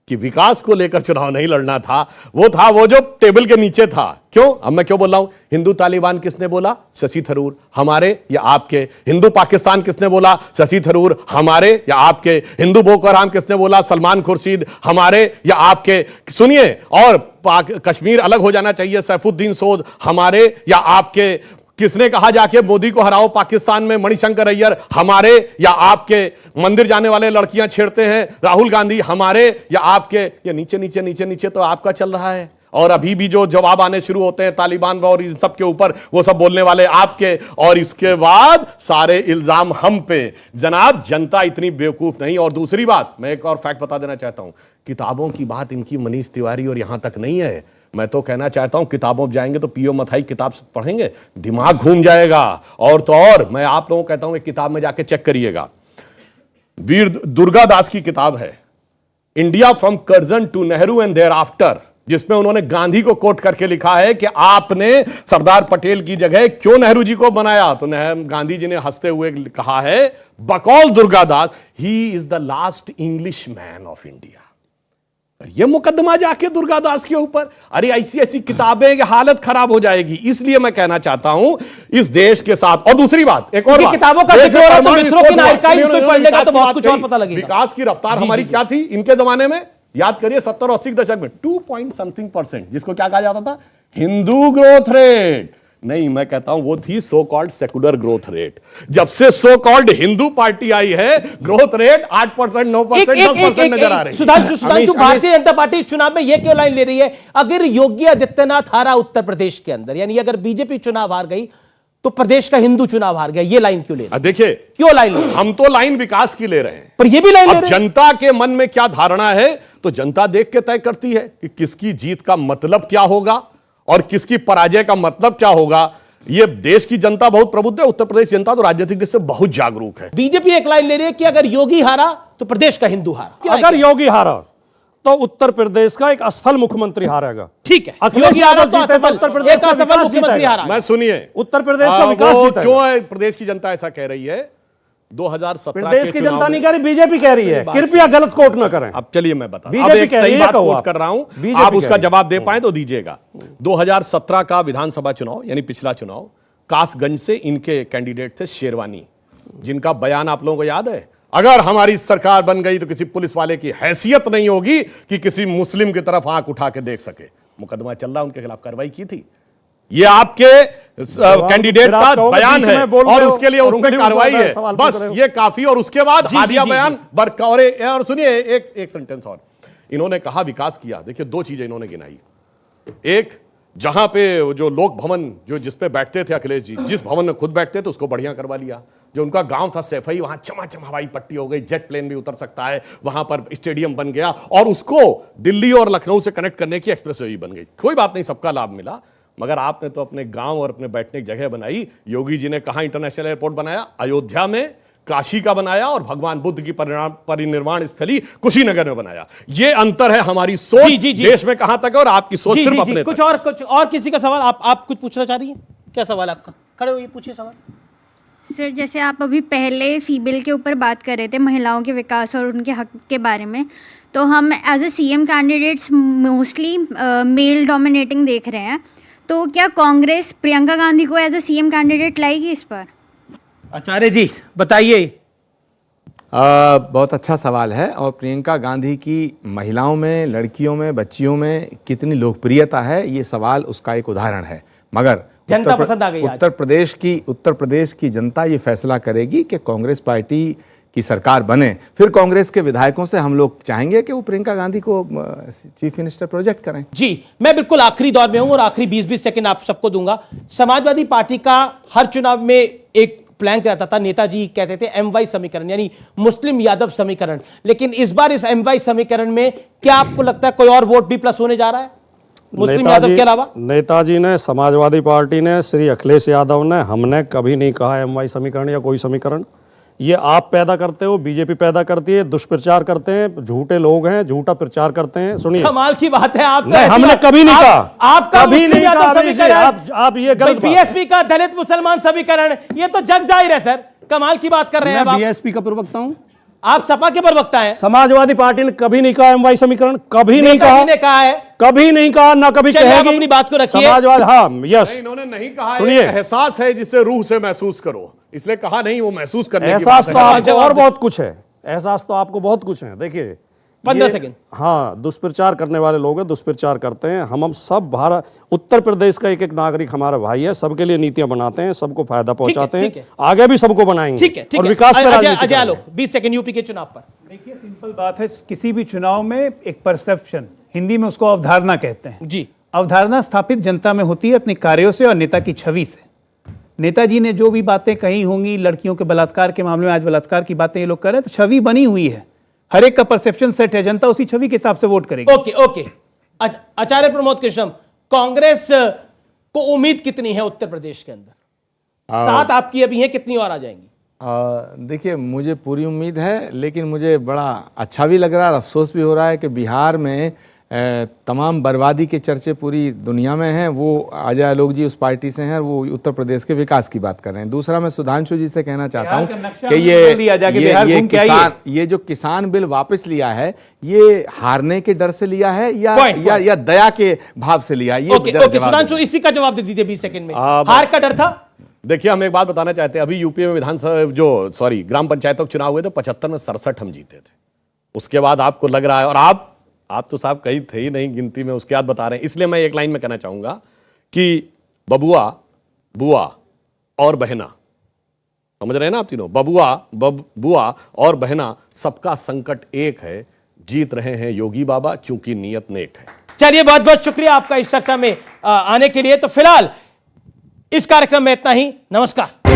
कि विकास को लेकर चुनाव नहीं लड़ना था, वो जो टेबल के नीचे था। क्यों? अब मैं क्यों बोल रहा हूं? हिंदू तालिबान किसने बोला? शशि थरूर। हमारे या आपके? हिंदू पाकिस्तान किसने बोला? शशि थरूर। हमारे या आपके? हिंदू बोको हराम किसने बोला? सलमान खुर्शीद। हमारे या आपके? सुनिए, और कश्मीर अलग हो जाना चाहिए, सैफुद्दीन सोद। हमारे या आपके? किसने कहा जाके मोदी को हराओ पाकिस्तान में? मणिशंकर अय्यर। हमारे या आपके? मंदिर जाने वाले लड़कियां छेड़ते हैं, राहुल गांधी। हमारे या आपके? ये नीचे नीचे नीचे नीचे तो आपका चल रहा है, और अभी भी जो जवाब आने शुरू होते हैं तालिबान और इन सब के ऊपर, वो सब बोलने वाले आपके, और इसके बाद सारे इल्जाम हम पे। जनाब, जनता इतनी बेवकूफ नहीं। और दूसरी बात, मैं एक और फैक्ट बता देना चाहता हूं, किताबों की बात इनकी मनीष तिवारी और यहां तक नहीं है। मैं तो कहना चाहता हूं, किताबों में जाएंगे तो पीओ मथाई किताब पढ़ेंगे, दिमाग घूम जाएगा। और तो और मैं आप लोगों को कहता हूं, एक किताब में जाके चेक करिएगा, वीर दुर्गादास की किताब है, India from Curzon to Nehru and thereafter, जिसमें उन्होंने गांधी को कोट करके लिखा है कि आपने सरदार पटेल की जगह क्यों नेहरू जी को बनाया। तो गांधी जी ने हंसते हुए कहा है, बकौल Durgadas, he is the last English man of India. ये मुकदमा जाके दुर्गादास के ऊपर, अरे ऐसी ऐसी किताबें कि हालत खराब हो जाएगी। इसलिए मैं कहना चाहता हूं इस देश के साथ। और दूसरी बात, एक और किताबों का जिक्र हो रहा है तो मित्रों की आर्काइव को पढ़ने का तो बहुत कुछ और पता लगेगा। विकास की रफ्तार हमारी क्या थी इनके जमाने में? याद करिए 70 और 80 के दशक में 2.something%, जिसको क्या कहा जाता था? Hindu growth rate. नहीं, मैं कहता हूं वो थी so called secular growth rate. जब से सो कॉल्ड हिंदू पार्टी आई है, ग्रोथ रेट 8%, 9%, 10% नजर आ रही है। सुधांशु, भारतीय जनता पार्टी चुनाव में ये क्यों लाइन ले रही है? अगर योगी आदित्यनाथ हारा उत्तर प्रदेश के अंदर, यानी अगर बीजेपी चुनाव हार गई तो प्रदेश का हिंदू चुनाव हार गया, ये लाइन क्यों ले रहे हैं? देखिए, क्यों लाइन ले रहे हैं? हम तो लाइन विकास की ले रहे हैं, पर ये भी लाइन ले रहे हैं। जनता के मन में क्या धारणा है तो जनता देख के तय करती है कि किसकी जीत का मतलब क्या होगा और किसकी पराजय का मतलब क्या होगा। ये देश की जनता बहुत प्रबुद्ध है, उत्तर प्रदेश जनता तो राजनीतिक दृष्टि से बहुत जागरूक है। बीजेपी एक लाइन ले रही है कि अगर योगी हारा तो प्रदेश का हिंदू हारा। अगर योगी हारा तो उत्तर प्रदेश का एक असफल मुख्यमंत्री हारेगा। ठीक है, अखिलेश यादव तो उत्तर प्रदेश का असफल मुख्यमंत्री हारा। मैं सुनिए, उत्तर प्रदेश का विकास जीतेगा। क्यों है प्रदेश की जनता ऐसा कह रही है? 2017 प्रदेश की जनता नहीं कह रही, बीजेपी कह रही है। कृपया गलत कोट ना करें। अब चलिए मैं बता, अब एक सही बात कोट कर रहा हूं, आप उसका जवाब दे पाए तो दीजिएगा। 2017 का विधानसभा चुनाव, यानी पिछला चुनाव, कासगंज से इनके कैंडिडेट थे शेरवानी, जिनका बयान आप लोगों को याद है, अगर हमारी सरकार बन गई तो किसी पुलिस वाले की हैसियत नहीं होगी कि किसी मुस्लिम की तरफ आंख उठा के देख सके। मुकदमा चल रहा, उनके खिलाफ कार्रवाई की थी। ये आपके कैंडिडेट का बयान है और उसके लिए उसमें कार्रवाई है, बस ये काफी। और उसके बाद हादिया बयान और सुनिए एक सेंटेंस और, इन्होंने कहा विकास किया। देखिए, दो चीजें इन्होंने गिनाई। एक, जहां पे जो लोक भवन जो जिस पे बैठते थे अखिलेश जी, जिस भवन में खुद बैठते थे उसको बढ़िया करवा लिया। जो उनका गांव था सैफई, वहां चमाचम हवाई पट्टी हो गई, जेट प्लेन भी उतर सकता है, वहां पर स्टेडियम बन गया और उसको दिल्ली और लखनऊ से कनेक्ट करने की एक्सप्रेसवे भी बन गई। कोई बात नहीं, सबका लाभ मिला, मगर आपने तो अपने गांव और अपने बैठने की जगह बनाई। योगी जी ने कहां इंटरनेशनल एयरपोर्ट बनाया? अयोध्या में, काशी का बनाया, और भगवान बुद्ध की परिनिर्वाण स्थली कुशीनगर में बनाया। ये अंतर है हमारी सोच। जी, जी, जी। देश में कहां तक है और आपकी सोच सिर्फ अपने कुछ और किसी का सवाल? आप कुछ पूछना चाह रही हैं? क्या सवाल आपका? खड़े होइए, पूछिए सवाल। सर, जैसे आप अभी पहले सीबिल के ऊपर बात कर रहे थे, महिलाओं के विकास और उनके हक के बारे में, तो हम as a CM candidates mostly male dominating देख रहे हैं, तो क्या कांग्रेस प्रियंका गांधी को एज ए सीएम कैंडिडेट लाएगी इस पर? आचार्य जी बताइए। बहुत अच्छा सवाल है। और प्रियंका गांधी की महिलाओं में, लड़कियों में, बच्चियों में कितनी लोकप्रियता है, ये सवाल उसका एक उदाहरण है। मगर जनता पसंद आ गई। उत्तर प्रदेश की जनता ये फैसला करेगी कि कांग्रेस पार्टी की सरकार बने। फिर कांग्रेस के विधायकों से हम लोग चाहेंगे कि वो प्रियंका गांधी को चीफ मिनिस्टर प्रोजेक्ट करें। जी, मैं बिल्कुल आखिरी दौर में हूं और आखिरी 20-20 सेकंड आप सबको दूंगा। समाजवादी पार्टी का हर चुनाव में एक प्लैंक रहता था, नेताजी कहते थे MY समीकरण, यानी मुस्लिम यादव समीकरण। लेकिन इस बार इस MY समीकरण में क्या आपको लगता है कोई और वोट भी प्लस होने जा रहा है मुस्लिम यादव के अलावा? नेताजी ने, समाजवादी पार्टी ने, श्री अखिलेश यादव ने, हमने कभी नहीं कहा MY समीकरण या कोई समीकरण। ये आप पैदा करते हो, बीजेपी पैदा करती है, दुष्प्रचार करते हैं, झूठे लोग हैं, झूठा प्रचार करते हैं। सुनिए, कमाल की बात है, आप नहीं, हमने कभी नहीं कहा, आपका कभी नहीं कहा। आप ये गलत, बीएसपी का दलित मुसलमान समीकरण, ये तो जग जाहिर है सर। कमाल की बात कर रहे हैं आप। बीएसपी का प्रवक्ता हूं। आप सपा के प्रवक्ता हैं। समाजवादी पार्टी ने कभी नहीं कहा एमवाई समीकरण, कभी नहीं कहा, ने कहा है, कभी नहीं कहा, ना कभी चलिए आप कहेगी। अपनी बात को रखिए। समाजवाद, हाँ, यस, इन्होंने नहीं कहा, सुनिए, एहसास है जिसे रूह से महसूस करो, इसलिए कहा नहीं, वो महसूस करने की एहसास बात तो है। आपको और बहुत कुछ है, एहसास तो आपको बहुत कुछ है। देखिए 15 सेकंड। हाँ, दुष्प्रचार करने वाले लोग हैं, दुष्प्रचार करते हैं। हम सब भारत, उत्तर प्रदेश का एक एक नागरिक हमारा भाई है, सबके लिए नीतियां बनाते हैं, सबको फायदा पहुंचाते ठीक हैं, है। आगे भी सबको बनाएंगे। ठीक है, और विकास पे राजनीति अजय करेंगे। आलोक 20 सेकंड यूपी के चुनाव पर। देखिए सिंपल बात है, किसी भी चुनाव में एक परसेप्शन, हिंदी में उसको अवधारणा कहते हैं जी। अवधारणा स्थापित जनता में होती है अपने कार्यों से और नेता की छवि से। नेताजी ने जो भी बातें कही होंगी, लड़कियों के बलात्कार के मामले में आज बलात्कार की बातें ये लोग कर रहे हैं, तो छवि बनी हुई है, हर एक का परसेप्शन सेट है, जनता उसी छवि के हिसाब से वोट करेगी। Okay okay. आचार्य प्रमोद कृष्णम, कांग्रेस को उम्मीद कितनी है उत्तर प्रदेश के अंदर? 7 आपकी अभी है, कितनी और आ जाएंगी? देखिए, मुझे पूरी उम्मीद है, लेकिन मुझे बड़ा अच्छा भी लग रहा है, अफसोस भी हो रहा है कि बिहार में तमाम बर्बादी के चर्चे पूरी दुनिया में हैं, वो अजय आलोक जी उस पार्टी से हैं और वो उत्तर प्रदेश के विकास की बात कर रहे हैं। दूसरा, मैं सुधांशु जी से कहना चाहता हूं कि ये जो किसान बिल वापस लिया है, ये हारने के डर से लिया है या दया के भाव से लिया है? ओके, सुधांशु इसी का जवाब दे दीजिए 20 सेकंड में। हार का डर था? देखिए, हम एक बात बताना चाहते हैं, अभी यूपी में विधानसभा ग्राम पंचायतों के चुनाव हुए थे, 75 में 67 हम जीते थे। उसके बाद आपको लग रहा है, और आप तो साहब कहीं थे ही नहीं गिनती में, उसके बाद बता रहे हैं। इसलिए मैं एक लाइन में कहना चाहूंगा कि बबुआ, बुआ और बहना, समझ रहे हैं ना आप तीनों, बुआ और बहना, सबका संकट एक है, जीत रहे हैं योगी बाबा, चूंकि नियत नेक है। चलिए, बहुत बहुत शुक्रिया आपका इस चर्चा में आने के लिए। तो फिलहाल इस कार्यक्रम में इतना ही, नमस्कार।